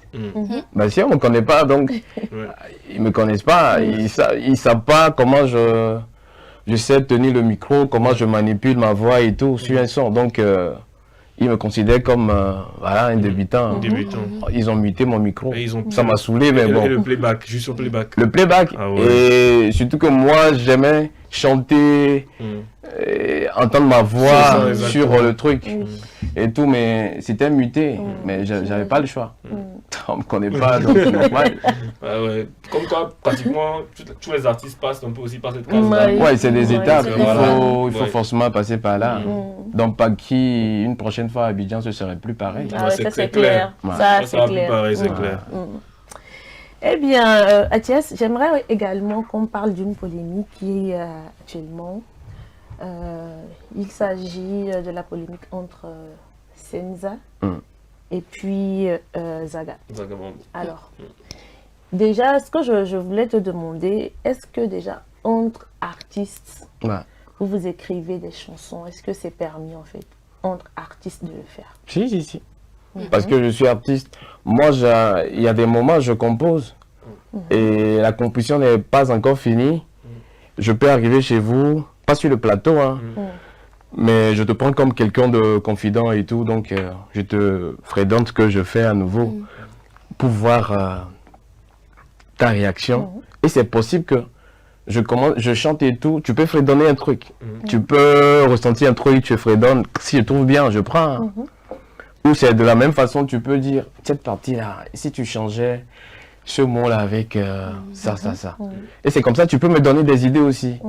Bah si on me connaît pas, donc ils me connaissent pas, ils savent pas comment je sais tenir le micro, comment je manipule ma voix et tout sur un son, donc ils me considèrent comme voilà, un débutant. Ils ont muté mon micro. Ça m'a saoulé, mais bon. Et le playback, juste au playback. Le playback. Et surtout que moi, j'aimais chanter, et entendre ma voix sur le truc. et tout, mais c'était muté. Mais j'avais pas le choix. On me connaît pas, donc c'est normal. Ouais. Comme quoi, pratiquement, tous les artistes passent un peu aussi par cette case-là. Ouais, c'est des étapes. Il faut forcément passer par là. Donc, pas qui, une prochaine fois à Abidjan, ce serait plus pareil. Ça, c'est clair. Ça, c'est clair. Pareil, c'est clair. Eh bien, Athias, j'aimerais également qu'on parle d'une polémique qui est actuellement. Il s'agit de la polémique entre Senza et puis Zaga. Alors, déjà, ce que je voulais te demander, est-ce que déjà, entre artistes, vous écrivez des chansons? Est-ce que c'est permis, en fait, entre artistes de le faire? Si. Parce que je suis artiste. Moi, il y a des moments, je compose. Et la composition n'est pas encore finie. Je peux arriver chez vous, pas sur le plateau, hein, mais je te prends comme quelqu'un de confident et tout. Donc, je te fredonne ce que je fais à nouveau pour voir ta réaction. Et c'est possible que je chante et tout. Tu peux fredonner un truc. Tu peux ressentir un truc, tu fredonnes. Si je trouve bien, je prends. Ou c'est de la même façon, tu peux dire, cette partie-là, si tu changeais ce mot-là avec ça. Et c'est comme ça, tu peux me donner des idées aussi.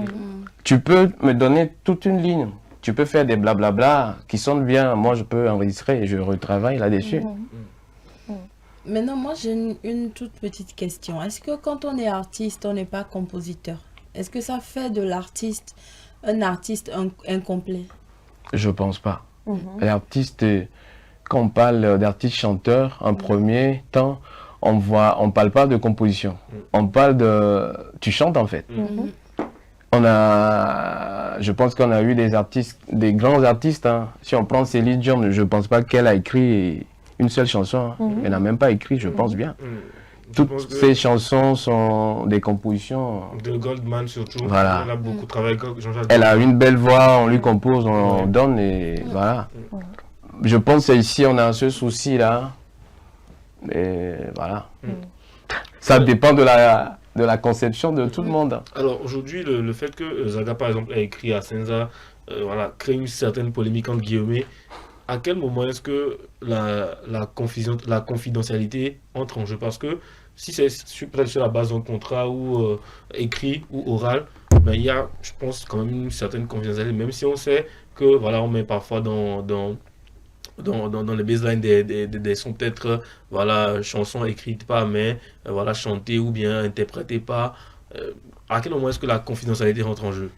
Tu peux me donner toute une ligne. Tu peux faire des blablabla qui sonnent bien. Moi, je peux enregistrer et je retravaille là-dessus. Maintenant, moi, j'ai une toute petite question. Est-ce que quand on est artiste, on n'est pas compositeur? Est-ce que ça fait de l'artiste un artiste incomplet? Je pense pas. L'artiste, quand on parle d'artiste chanteur, en premier temps, on parle pas de composition. On parle de... Tu chantes en fait. Je pense qu'on a eu des artistes, des grands artistes. Hein. Si on prend Céline Dion, je pense pas qu'elle a écrit une seule chanson. Hein. Elle n'a même pas écrit, je pense bien. Toutes ces chansons sont des compositions. De Goldman surtout. Voilà. Elle a beaucoup travaillé avec Jean-Jacques. Elle a une belle voix, on lui compose, on donne et voilà. Je pense qu'ici on a ce souci là. Et voilà. Ça dépend de la conception de tout le monde. Alors aujourd'hui, le fait que Zaga par exemple a écrit à Senza, crée une certaine polémique entre guillemets. À quel moment est-ce que la confidentialité entre en jeu? Parce que si c'est peut-être sur la base d'un contrat ou écrit ou oral, il y a, je pense, quand même une certaine confidentialité, même si on sait que on met parfois dans les baselines des sons peut-être chansons écrites par mais chantées ou bien interprétées par. À quel moment est-ce que la confidentialité rentre en jeu?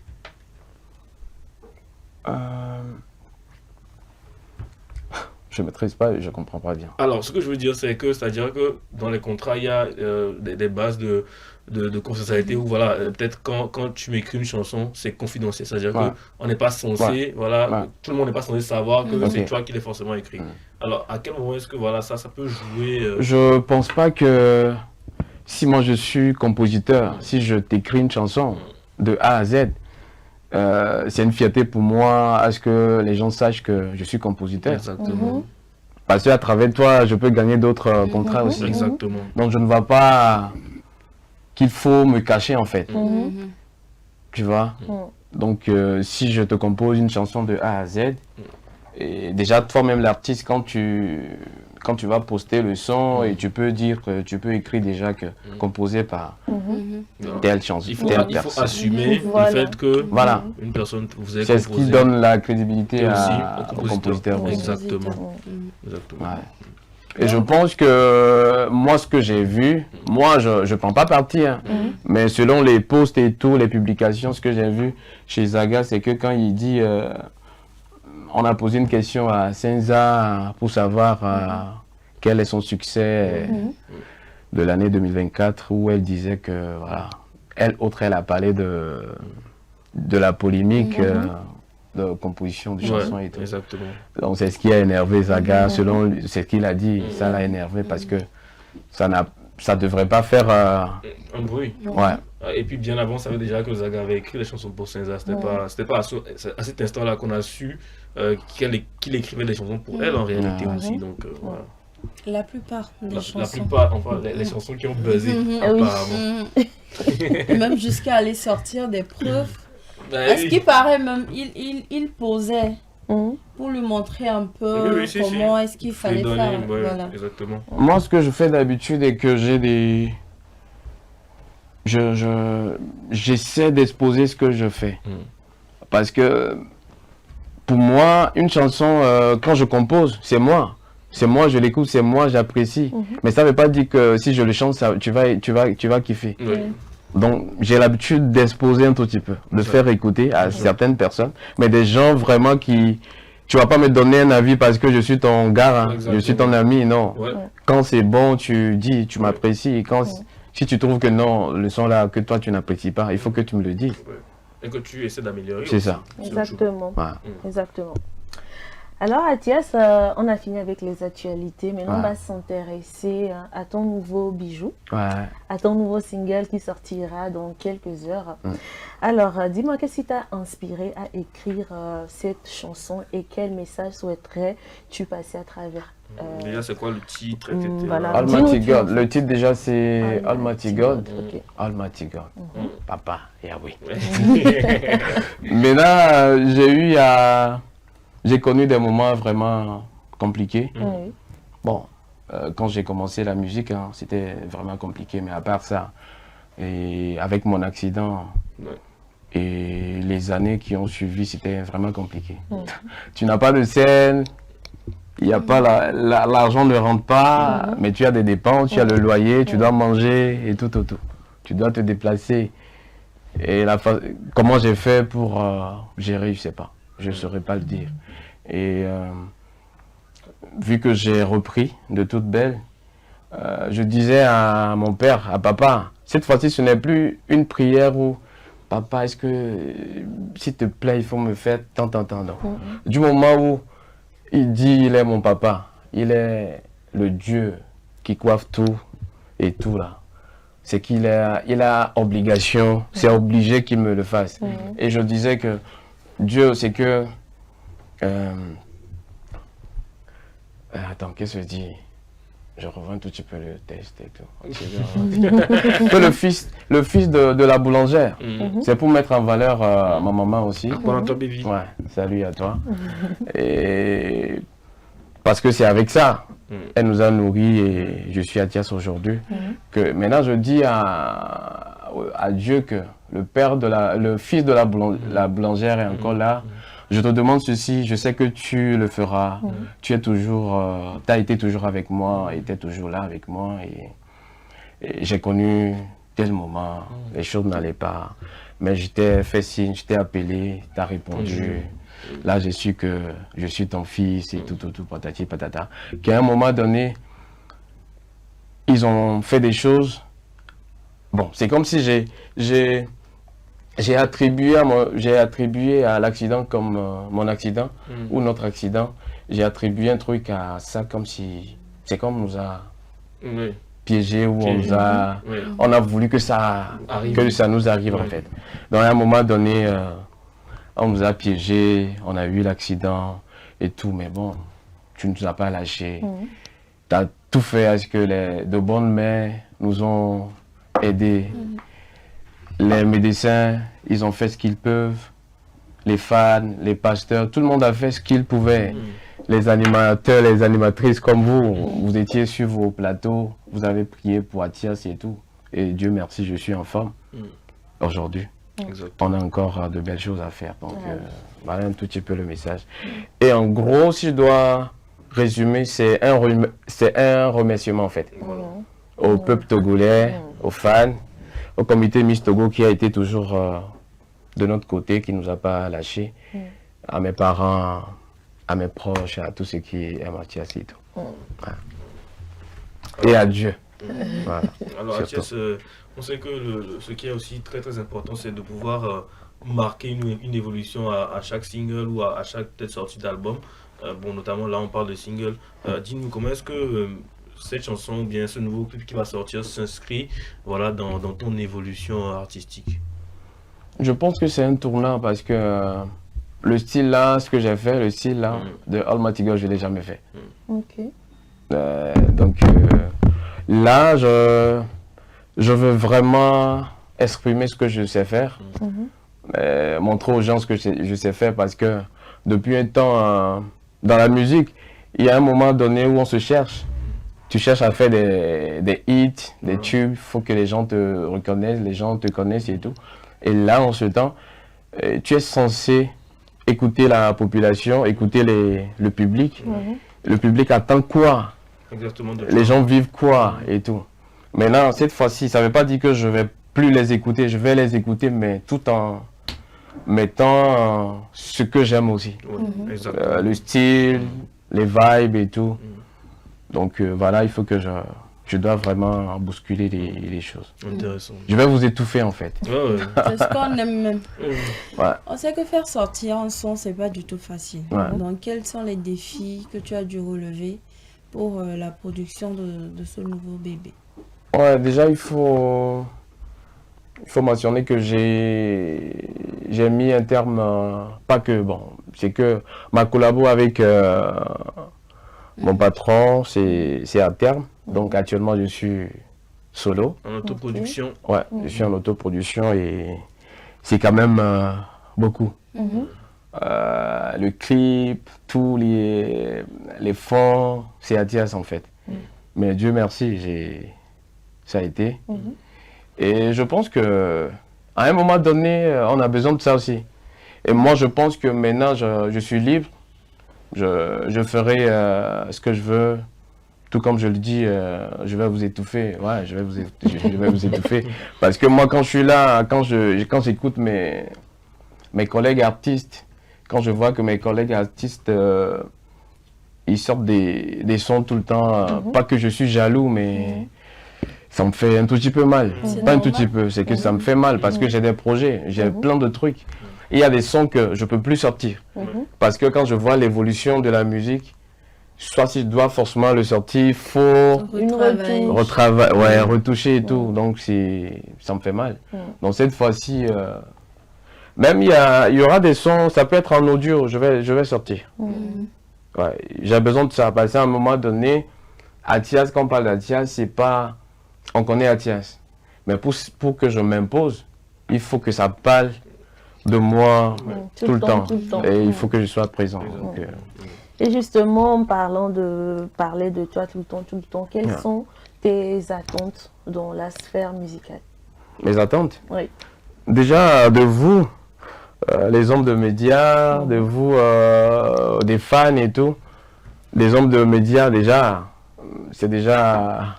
Je ne maîtrise pas et je ne comprends pas bien. Alors, ce que je veux dire, c'est-à-dire que dans les contrats, il y a des bases de confidentialité où, peut-être quand tu m'écris une chanson, c'est confidentiel. C'est-à-dire qu'on n'est pas censé, tout le monde n'est pas censé savoir que c'est toi qui l'as forcément écrit. Alors, à quel moment est-ce que ça peut jouer Je ne pense pas que si moi je suis compositeur, si je t'écris une chanson de A à Z, c'est une fierté pour moi à ce que les gens sachent que je suis compositeur. Exactement. Parce qu'à travers toi, je peux gagner d'autres contrats aussi. Exactement. Donc je ne vois pas qu'il faut me cacher en fait. Tu vois. Donc si je te compose une chanson de A à Z, et déjà toi-même l'artiste, quand tu vas poster le son et tu peux dire que tu peux écrire déjà que composé par telle chanson, il faut assumer le fait que une personne vous avez composé. C'est ce qui donne la crédibilité au compositeur. Exactement. Et je pense que moi, ce que j'ai vu, moi, je ne prends pas parti, hein, mais selon les posts et tout, les publications, ce que j'ai vu chez Zaga, c'est que quand il dit, on a posé une question à Senza pour savoir quel est son succès de l'année 2024, où elle disait que, elle a parlé de la polémique de composition de chansons et tout. Exactement. Donc c'est ce qui a énervé Zaga, selon c'est ce qu'il a dit, ça l'a énervé parce que ça devrait pas faire un bruit. Et puis bien avant, ça savait déjà que Zaga avait écrit les chansons pour Senza. C'était pas à cet instant-là qu'on a su qu'il écrivait les chansons pour elle en réalité aussi. Donc voilà. La plupart des chansons. La plupart, enfin les chansons qui ont buzzé apparemment. Même jusqu'à aller sortir des preuves. À ce qui paraît même, il posait pour lui montrer un peu comment est-ce qu'il fallait faire. Voilà. Exactement. Moi, ce que je fais d'habitude est que j'ai des... J'essaie d'exposer ce que je fais. Parce que pour moi, une chanson, quand je compose, c'est moi. C'est moi, je l'écoute, c'est moi, j'apprécie. Mais ça ne veut pas dire que si je le chante, ça, tu vas kiffer. Donc, j'ai l'habitude d'exposer un tout petit peu, de faire écouter à certaines personnes, mais des gens vraiment qui... Tu vas pas me donner un avis parce que je suis ton gars, je suis ton ami, non. Quand c'est bon, tu dis, tu m'apprécies. Si tu trouves que non, le son là, que toi tu n'apprécies pas, il faut que tu me le dises. Et que tu essaies d'améliorer. C'est ça. Exactement. Exactement. Alors, Athias, on a fini avec les actualités. Maintenant, on va s'intéresser à ton nouveau bijou, à ton nouveau single qui sortira dans quelques heures. Alors, dis-moi, qu'est-ce qui t'a inspiré à écrire cette chanson et quel message souhaiterais-tu passer à travers déjà, c'est quoi le titre, voilà. Almighty God. Le titre, déjà, c'est Almighty God. Almighty God. Papa, Yahweh. Maintenant, j'ai connu des moments vraiment compliqués. Bon, quand j'ai commencé la musique, c'était vraiment compliqué. Mais à part ça, et avec mon accident et les années qui ont suivi, c'était vraiment compliqué. Tu n'as pas de scène, il n'y a pas l'argent ne rentre pas, mais tu as des dépenses, tu as le loyer, tu dois manger et tout. Tu dois te déplacer. Et comment j'ai fait pour gérer, je ne sais pas. Je ne saurais pas le dire. Et vu que j'ai repris de toute belle, je disais à mon père, à papa, cette fois-ci ce n'est plus une prière où papa, est-ce que s'il te plaît, il faut me faire tant. Du moment où il dit il est mon papa, il est le Dieu qui coiffe tout et tout là. C'est qu'il a obligation, c'est obligé qu'il me le fasse. Et je disais que Dieu, c'est que... attends, qu'est-ce que je dis? Je revois un tout petit peu le texte et tout. Que le fils de la boulangère, c'est pour mettre en valeur ma maman aussi. Ouais, salut à toi. Et parce que c'est avec ça, elle nous a nourris et je suis à Thias aujourd'hui. Que maintenant je dis à Dieu que le fils de la boulangère est encore là. Je te demande ceci, je sais que tu le feras. Tu es toujours, as été toujours avec moi, et tu es toujours là avec moi. Et j'ai connu tel moment, les choses n'allaient pas. Mais je t'ai fait signe, je t'ai appelé, tu as répondu. Là, j'ai su que je suis ton fils et tout, patati patata. Qu'à un moment donné, ils ont fait des choses. Bon, c'est comme si j'ai attribué à l'accident comme mon accident ou notre accident. J'ai attribué un truc à ça comme si... C'est comme on nous a piégés ou on a voulu que ça nous arrive en fait. Donc à un moment donné, on nous a piégés, on a eu l'accident et tout. Mais bon, tu ne nous as pas lâchés. Tu as tout fait à ce que de bonnes mains nous ont aidés. Les médecins, ils ont fait ce qu'ils peuvent. Les fans, les pasteurs, tout le monde a fait ce qu'il pouvait. Les animateurs, les animatrices comme vous étiez sur vos plateaux, vous avez prié pour Athias et tout. Et Dieu merci, je suis en forme aujourd'hui. On a encore de belles choses à faire. Donc voilà un tout petit peu le message. Et en gros, si je dois résumer, c'est un remerciement en fait. Au peuple togolais, aux fans, au comité Miss Togo qui a été toujours de notre côté, qui ne nous a pas lâchés, à mes parents, à mes proches, à tous ceux qui aiment Athias et tout. Voilà. Et à Dieu. Voilà. Alors Athias, on sait que ce qui est aussi très très important, c'est de pouvoir marquer une évolution à chaque single ou à chaque sortie d'album. Bon, notamment là on parle de single. Dis-nous comment est-ce que cette chanson ou bien ce nouveau clip qui va sortir s'inscrit dans ton évolution artistique? Je pense que c'est un tournant parce que le style là, ce que j'ai fait, le style là de Almighty God, je ne l'ai jamais fait. Donc là, je veux vraiment exprimer ce que je sais faire, montrer aux gens ce que je sais faire parce que depuis un temps dans la musique, il y a un moment donné où on se cherche. Tu cherches à faire des hits, des tubes, il faut que les gens te reconnaissent, les gens te connaissent et tout. Et là, en ce temps, tu es censé écouter la population, écouter le public. Le public attend quoi? Exactement. Les gens vivent quoi et tout. Maintenant, cette fois-ci, ça ne veut pas dire que je ne vais plus les écouter. Je vais les écouter, mais tout en mettant ce que j'aime aussi. Le style, les vibes et tout. Donc voilà, il faut que je dois vraiment bousculer les choses. Intéressant. Je vais vous étouffer en fait. C'est ce qu'on aime même. Ouais. On sait que faire sortir un son, c'est pas du tout facile. Ouais. Donc quels sont les défis que tu as dû relever pour la production de ce nouveau bébé? Ouais, déjà il faut mentionner que j'ai mis un terme, pas que, bon, c'est que ma collabo avec mon patron, c'est à terme. Donc actuellement je suis solo. En autoproduction. Ouais, je suis en autoproduction et c'est quand même beaucoup. Le clip, tous les fonds, c'est Athias en fait. Mais Dieu merci, ça a été. Et je pense que à un moment donné, on a besoin de ça aussi. Et moi, je pense que maintenant, je suis libre. Je ferai ce que je veux. Tout comme je le dis, je vais vous étouffer. Ouais, je vais vous étouffer. Parce que moi, quand je suis là, quand j'écoute mes collègues artistes, quand je vois que mes collègues artistes, ils sortent des sons tout le temps, pas que je suis jaloux, mais ça me fait un tout petit peu mal. Pas un tout petit peu, c'est que ça me fait mal parce que j'ai des projets, j'ai plein de trucs. Et il y a des sons que je ne peux plus sortir. Parce que quand je vois l'évolution de la musique, soit si je dois forcément le sortir, il faut retoucher et tout. Donc ça me fait mal. Donc cette fois-ci, même il y aura des sons, ça peut être en audio, je vais sortir. Ouais, j'ai besoin de ça. Parce qu'à un moment donné, Athias, quand on parle d'Athias, c'est pas... On connaît Athias. Mais pour que je m'impose, il faut que ça parle de moi tout le temps. Et il faut que je sois présent. Donc, Et justement, en parlant de parler de toi tout le temps, quelles sont tes attentes dans la sphère musicale? Mes attentes? Oui. Déjà, de vous, les hommes de médias, de vous, des fans et tout, les hommes de médias, déjà, c'est déjà...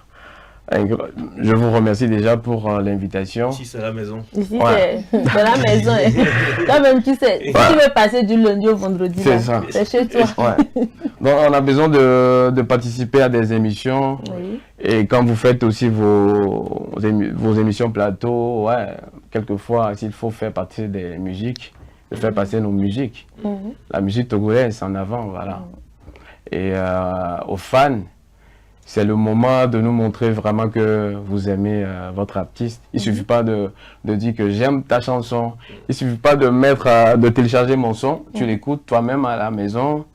Je vous remercie déjà pour l'invitation. Ici, c'est la maison. Ici, c'est la maison. Toi-même, tu sais, si tu veux passer du lundi au vendredi, c'est chez toi. Donc, on a besoin de participer à des émissions. Oui. Et quand vous faites aussi vos émissions plateau, quelquefois, s'il faut faire partie des musiques, de faire passer nos musiques. La musique togolaise, en avant, voilà. Et aux fans, c'est le moment de nous montrer vraiment que vous aimez votre artiste. Il ne suffit pas de dire que j'aime ta chanson. Il ne suffit pas de télécharger mon son. Tu l'écoutes toi-même à la maison.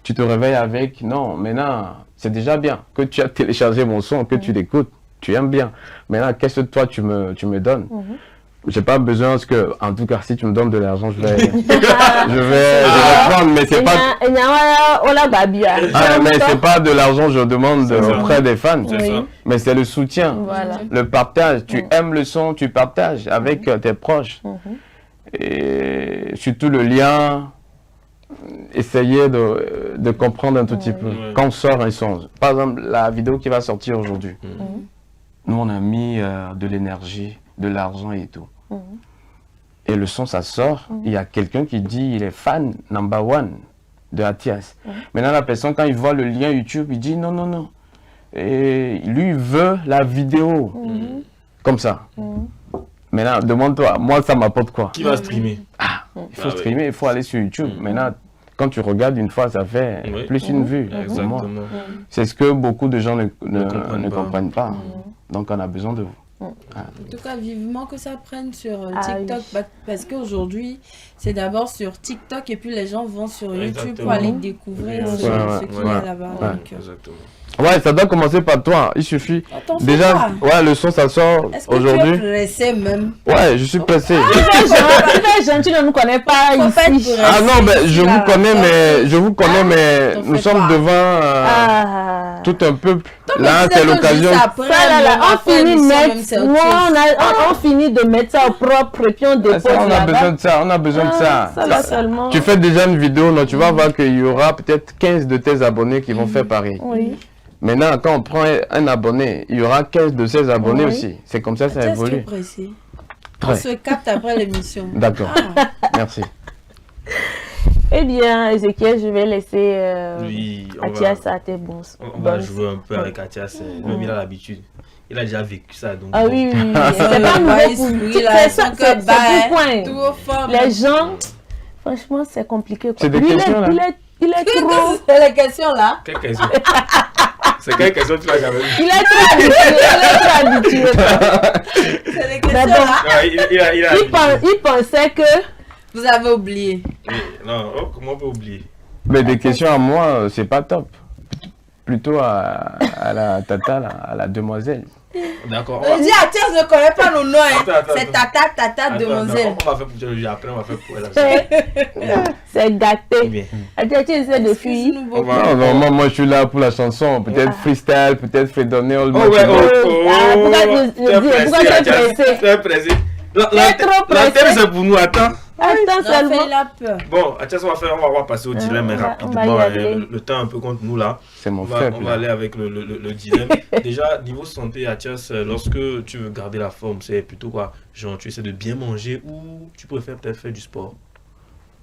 Tu te réveilles avec. Non, maintenant, c'est déjà bien que tu as téléchargé mon son, que tu l'écoutes. Tu aimes bien. Maintenant, qu'est-ce que toi, tu me donnes? J'ai pas besoin parce que, en tout cas, si tu me donnes de l'argent, je vais prendre, mais c'est pas. Mais c'est pas de l'argent que je demande auprès des fans, mais c'est le soutien, le partage. Tu aimes le son, tu partages avec tes proches, et surtout le lien. Essayez de comprendre un tout petit peu. Quand on sort un son, par exemple, la vidéo qui va sortir aujourd'hui, nous on a mis de l'énergie, de l'argent et tout. Et le son, ça sort. Il y a quelqu'un qui dit il est fan number one de Athias. Maintenant, la personne, quand il voit le lien YouTube, il dit non, non, non. Et lui, il veut la vidéo. Comme ça. Maintenant, demande-toi, moi, ça m'apporte quoi? Qui va streamer? Il faut streamer, il faut aller sur YouTube. Maintenant, quand tu regardes une fois, ça fait plus une vue. C'est ce que beaucoup de gens ne comprennent pas. Donc, on a besoin de vous. En tout cas, vivement que ça prenne sur TikTok, parce qu'aujourd'hui, c'est d'abord sur TikTok et puis les gens vont sur YouTube pour aller découvrir ce qu'il y a là-bas. Ouais, ça doit commencer par toi. Il suffit. Déjà, ouais, le son, ça sort aujourd'hui. Est-ce que tu es pressé même? Ouais, je suis pressé. Tu ne nous connais pas ici. Ah non, ben, je vous connais, mais nous sommes devant tout un peuple. Là, c'est l'occasion. On finit de mettre ça au propre et puis on dépose là-bas. On a besoin de ça, on a besoin de ça. Tu fais déjà une vidéo, non, tu vas voir qu'il y aura peut-être 15 de tes abonnés qui vont faire pareil. Oui. Maintenant, quand on prend un abonné, il y aura 15 de ses abonnés aussi. C'est comme ça évolue. On se capte après l'émission. D'accord. Merci. Eh bien, Ezekiel, je vais laisser Athias à tes bons. On va jouer un peu avec Athias. Même il a l'habitude. Il a déjà vécu ça. Donc ah oui, oui. C'est pas nouveau pour lui. C'est tout point. Les gens, franchement, c'est compliqué. C'est des questions là. Il est trop... C'est la question là. Quelle question? C'est quelle question tu l'as jamais vu? Il est trop habitué. C'est des questions là. Il pensait que... Vous avez oublié. Non, comment on peut oublier? Mais des questions à moi, c'est pas top. Plutôt à la tata, là, à la demoiselle. D'accord. On dit Athias ne connaît pas nos noms. C'est tata, demoiselle. On va faire pour lui après, on va faire pour elle. C'est gâté. Athias, tu essaies de fuir. Non, moi je suis là pour la chanson. Peut-être freestyle, peut-être freedonnel. Oh ouais, pourquoi tu es pressé? La télé c'est pour nous, attends. Attends seulement. Bon, Athias, on va passer au dilemme rapidement. Le temps un peu contre nous là. C'est mon frère. On va aller avec le dilemme. Déjà, niveau santé, Athias, lorsque tu veux garder la forme, c'est plutôt quoi? Genre, tu essaies de bien manger ou tu préfères peut-être faire du sport?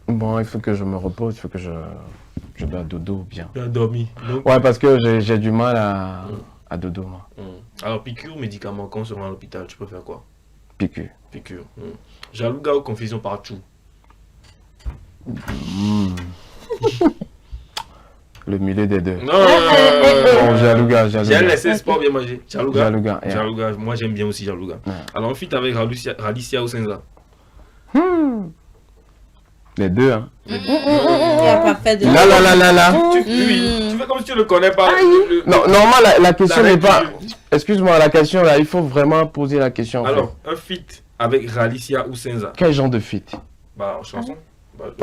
Bon, il faut que je me repose, il faut que je dois dodo bien. Tu as dormi? Ouais, parce que j'ai du mal à dodo, moi. Alors, piqûre, médicament, quand on se rend à l'hôpital, tu préfères quoi? Piqûre. Jalouga ou confusion par Tchou? Le milieu des deux. Non, Jalouga. J'ai laissé sport bien manger. Jalouga. Moi j'aime bien aussi Jalouga. Alors on fit avec Ralicia ou Senza? Les deux, hein. Il n'y a pas fait de... Là. Tu fais comme si tu ne le connais pas. Non, normalement la question n'est pas... Excuse-moi, la question là, il faut vraiment poser la question. Alors, un feat avec Ralicia ou Senza? Quel genre de feat? Bah, chanson.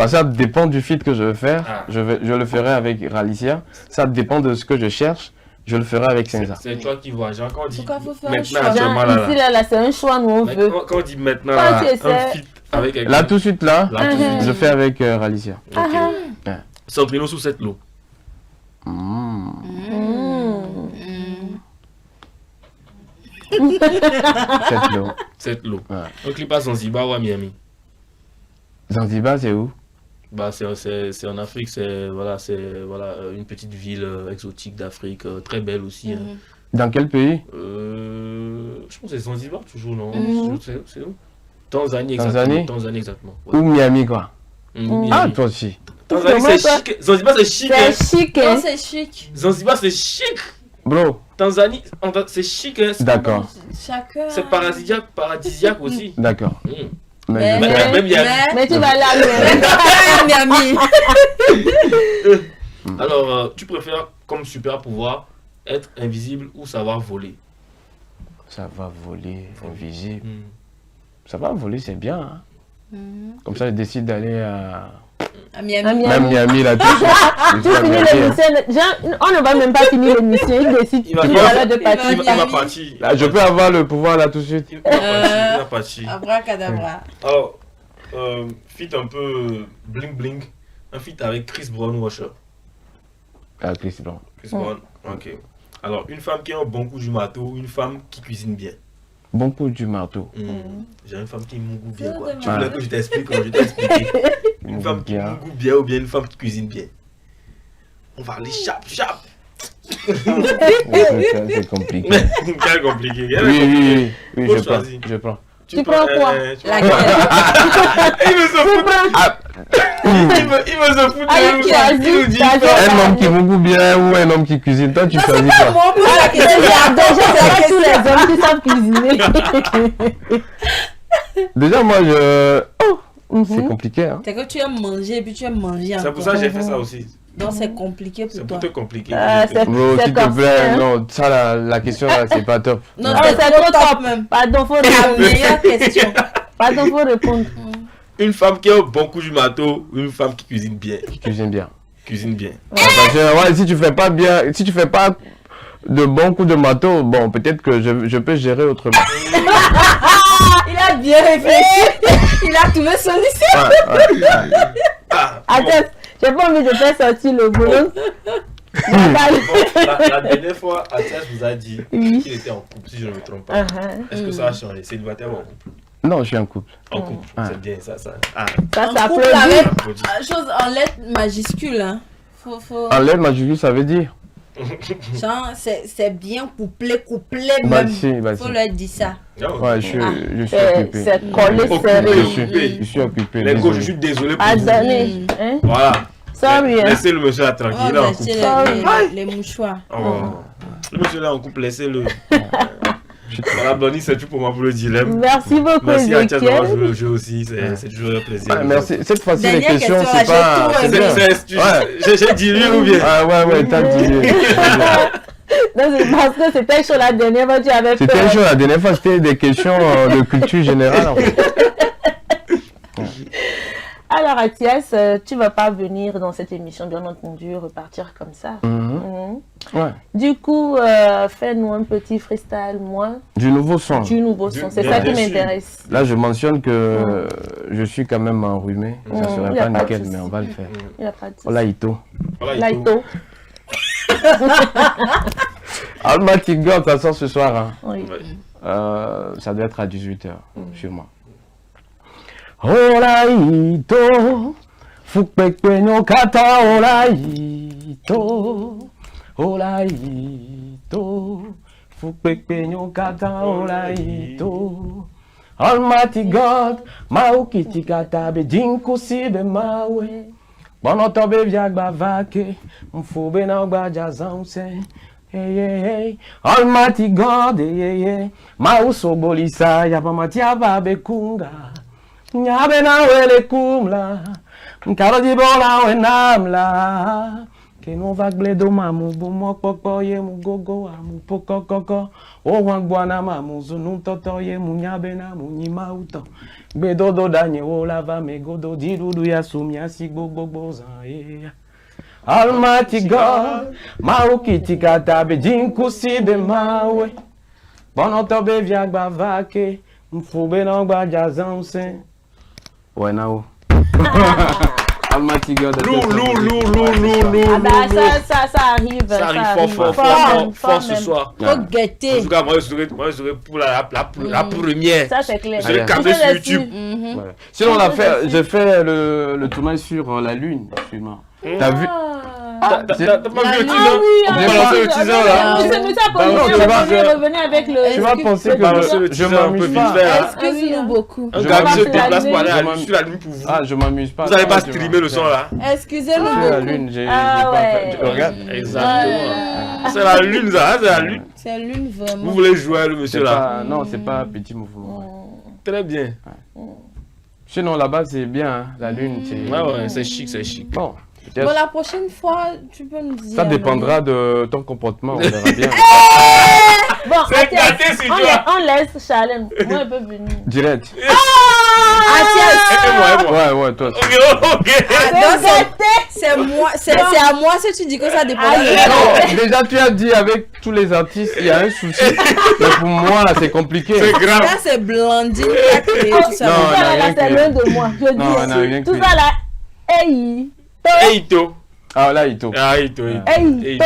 Ça dépend du feat que je veux faire. Je le ferai avec Ralicia. Ça dépend de ce que je cherche. Je le ferai avec Senza. C'est toi qui vois. Genre, quand on dit maintenant, ici, là, c'est un choix, nous, on veut. Quand on dit maintenant, un feat avec... Là, tout de suite, là, je fais avec Ralicia. Sandrino sous cette l'eau. Cette l'eau. Un clip à Zanzibar ou à Miami? Zanzibar, c'est où? Bah, c'est en Afrique, c'est une petite ville exotique d'Afrique, très belle aussi. Dans quel pays? Je pense que c'est Zanzibar toujours, non? C'est où? Tanzanie, exactement. Ouais. Ou Miami, quoi. Miami. Ah, toi aussi. Tanzanie, c'est chic. Zanzibar, c'est chic. C'est chic. Zanzibar, c'est chic. Bro. Tanzanie, c'est chic. D'accord. C'est paradisiaque aussi. D'accord. Mais tu vas aller à Miami. Alors, tu préfères comme super pouvoir être invisible ou savoir voler? Savoir voler, invisible. Savoir voler, c'est bien. Hein? Comme ça, je décide d'aller à Miami. Même Miami, là, tout tu finis l'émission. On ne va même pas finir l'émission. Il décide il va partir. Là, je peux avoir le pouvoir là tout de suite. Il va partir. Abracadabra. Alors, feat un peu bling bling. Un feat avec Chris Brown ou Usher? Chris Brown. Chris Brown, ok. Alors, une femme qui a un bon coup du marteau, une femme qui cuisine bien. Bon coup du marteau. J'ai une femme qui me goûte bien, quoi. Tu voulais que je t'explique, je t'ai expliqué. Une femme qui me goûte bien ou bien une femme qui cuisine bien. On va aller chap. C'est compliqué. C'est compliqué. Oui, je prends. Tu prends quoi? Laquelle? Il me se fout. Il me se fout de nous. Un homme qui me goûte bien ou un homme qui cuisine. Toi, tu choisis quoi? Déjà, tous les hommes qui savent cuisiner. Déjà, moi, c'est compliqué. Hein. C'est que tu aimes manger et puis tu aimes manger. C'est pour ça que j'ai fait ça aussi. Donc c'est compliqué pour toi. C'est compliqué. Bro, s'il te plaît, non, ça la question là, c'est pas top. Non, c'est trop top même. Pardon, faut répondre. La meilleure question. Pardon, faut répondre. Une femme qui a un bon coup du marteau ou une femme qui cuisine bien? Qui cuisine bien. Cuisine bien. Parce que, si tu fais pas bien, si tu fais pas de bons coups de marteau, bon, peut-être que je peux gérer autrement. Il a bien réfléchi. Il a trouvé solution. Attends, j'ai pas envie de faire sortir le boulot. La dernière fois, Athias vous a dit qu'il était en couple, si je ne me trompe pas. Est-ce que ça a changé? Célibataire ou en couple? Non, je suis en couple. En couple, c'est bien ça. Ça chose en lettres majuscules. Hein. En lettres majuscules, ça veut dire? Genre, c'est bien couplé même. Faut leur dire ça. Ouais, je suis occupé. C'est collé serré. Je suis occupé. Les gars, je suis désolé pour vous. Voilà. Sorry. Laissez le monsieur tranquille. Les mouchoirs. Le monsieur là en couple, laissez-le. Voilà, Bonnie, c'est tout pour moi pour le dilemme. Merci beaucoup. Merci à Thias d'avoir joué au jeu aussi, c'est toujours un plaisir. Merci. Cette fois-ci, les questions, c'est pas. J'ai dit lui ou bien? Ouais, t'as dit lui. Non, c'est parce que c'était sur la dernière fois, tu avais peur. C'était sur la dernière fois, c'était des questions de culture générale en fait. Alors, Athias, tu vas pas venir dans cette émission, bien entendu, repartir comme ça. Ouais. Du coup, fais-nous un petit freestyle, moi. Du nouveau son. C'est ça qui m'intéresse. Là, je mentionne que je suis quand même enrhumé. Ça serait pas nickel, mais on va le faire. Il n'y a pas de souci. Olaïto. Olaïto. Almighty God, ça sort ce soir. Hein. Oui. Ça doit être à 18h, sûrement. Olaïto, fukpekpe no kata olaïto, olaïto, fukpekpe no kata olaïto. Almighty God, maukiti kata be dinku sibe mawe. Bonoto be viagba vake, mfube na ogba jazanse. Hey, Almighty God, mauso bolisa yabamatia babe kunga. Nyabe na wele kumla, nkaro di bola we namla. Ke no vagle do mamu bumo popo ye mu gogo amu poko koko. O wangwana mamu zunu toto ye mu nyabe na mu nyima uto. Gbedo do danye o lava me godo dirudu ya sumya si gogo zan ye. Almighty God, maukiti katabe jinku sibe mawe. Bonoto be viagba vake, mfube na gba jazan sen. Ouais, now. Almighty God. Ah bah ça arrive. Ça arrive fort ce soir. Faut guetter. En tout cas, moi je serai pour la première. Ça c'est clair. Je vais capter sur YouTube. Sinon, j'ai fait le tournage sur la Lune, actuellement. T'as vu? T'as pas vu le teaser? On peut lancer le teaser là. Revenez avec le. Tu vas penser que je m'amuse pas. Excuse-nous beaucoup. Un gars qui se déplace pour aller sur la Lune pour vous. Ah, je m'amuse pas. Vous n'allez pas streamer le son là? Excusez-nous beaucoup. la Lune, j'ai pas fait. Regarde. Exactement. C'est la Lune ça, c'est la Lune. C'est la Lune vraiment. Vous voulez jouer le monsieur là? Non, c'est pas un petit mouvement. Très bien. Sinon là-bas c'est bien, la Lune c'est. Ouais, c'est chic, c'est chic. Bon. Bon, la prochaine fois, tu peux nous dire. Ça dépendra de ton comportement, on verra bien. Bon, on laisse Charlène. Moi, elle peut venir. Direct. Ouais, toi. Ok. C'est à moi si tu dis que ça dépend. Non, déjà tu as dit avec tous les artistes, il y a un souci. Mais pour moi, là, c'est compliqué. C'est grave. Là, c'est Blandine qui a créé tout ça. Non, c'est loin de moi. Je dis tout ça là. Hey. Ito. Ah là, Ito. Ah, Ito. Almighty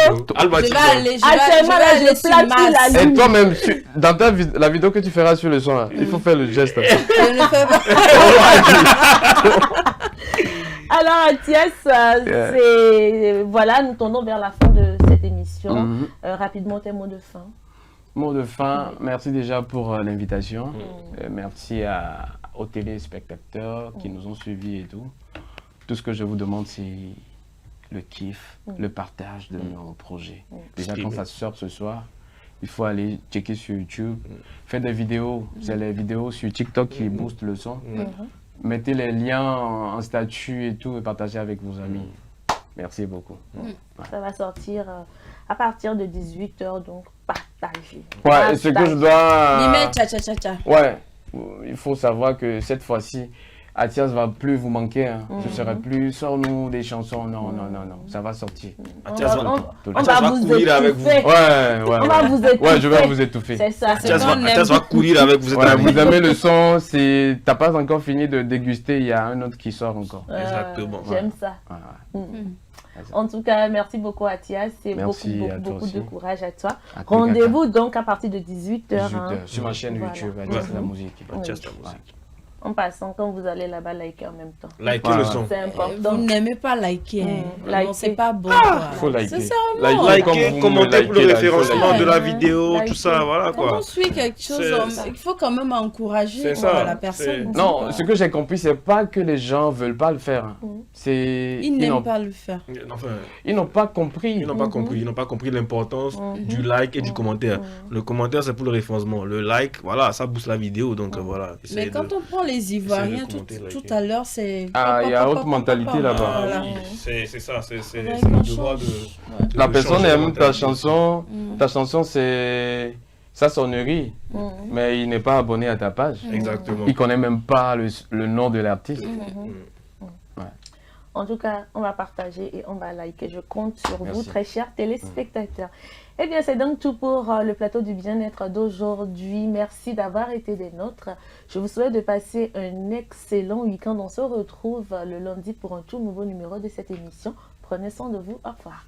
God. Actuellement, là, je platine la Lune. Et toi-même, dans la vidéo que tu feras sur le son, là, il faut faire le geste. Je ne fais pas. Alors, Athias, voilà, nous tournons vers la fin de cette émission. Rapidement, tes mots de fin. Mot de fin, merci déjà pour l'invitation. Merci aux téléspectateurs qui nous ont suivis et tout. Tout ce que je vous demande, c'est le kiff, le partage de nos projets. Déjà, quand ça sort ce soir, il faut aller checker sur YouTube, faire des vidéos. C'est les vidéos sur TikTok qui boostent le son. Mettez les liens en statut et tout et partagez avec vos amis. Merci beaucoup. Ça va sortir à partir de 18h, donc partagez. Ouais, et ce que je dois... Limite, tcha. Ouais, il faut savoir que cette fois-ci, Athias va plus vous manquer. Hein. Je ne serai plus, sors-nous des chansons. Non, ça va sortir. Athias on va vous courir avec vous. Ouais. On va vous étouffer. Ouais, je vais vous étouffer. C'est ça. Athias va courir avec vous. Vous aimez le son, t'as pas encore fini de déguster, il y a un autre qui sort encore. Exactement. J'aime ça. En tout cas, merci beaucoup Athias et beaucoup de courage à toi. Rendez-vous donc à partir de 18h. Sur ma chaîne YouTube, Athias la musique. En passant, quand vous allez là-bas, likez en même temps. Likez le son. C'est important. Vous n'aimez pas liker. Non, c'est pas bon. Il faut liker. Liker, commenter pour le référencement de la vidéo, tout ça, voilà quoi. Quand on suit quelque chose, il faut quand même encourager la personne. Non, ce que j'ai compris, c'est pas que les gens veulent pas le faire. Ils n'aiment pas le faire. Ils n'ont pas compris. Ils n'ont pas compris l'importance du like et du commentaire. Le commentaire, c'est pour le référencement. Le like, voilà, ça booste la vidéo, donc voilà. Mais quand on prend les Ivoiriens, tout à l'heure, c'est... Ah, il y a autre mentalité là-bas. C'est ça, c'est le devoir de... La personne aime ta chanson. Ta chanson, c'est sa sonnerie. Mais il n'est pas abonné à ta page. Exactement. Il ne connaît même pas le nom de l'artiste. En tout cas, on va partager et on va liker. Je compte sur vous, très chers téléspectateurs. Eh bien, c'est donc tout pour le plateau du bien-être d'aujourd'hui. Merci d'avoir été des nôtres. Je vous souhaite de passer un excellent week-end. On se retrouve le lundi pour un tout nouveau numéro de cette émission. Prenez soin de vous. Au revoir.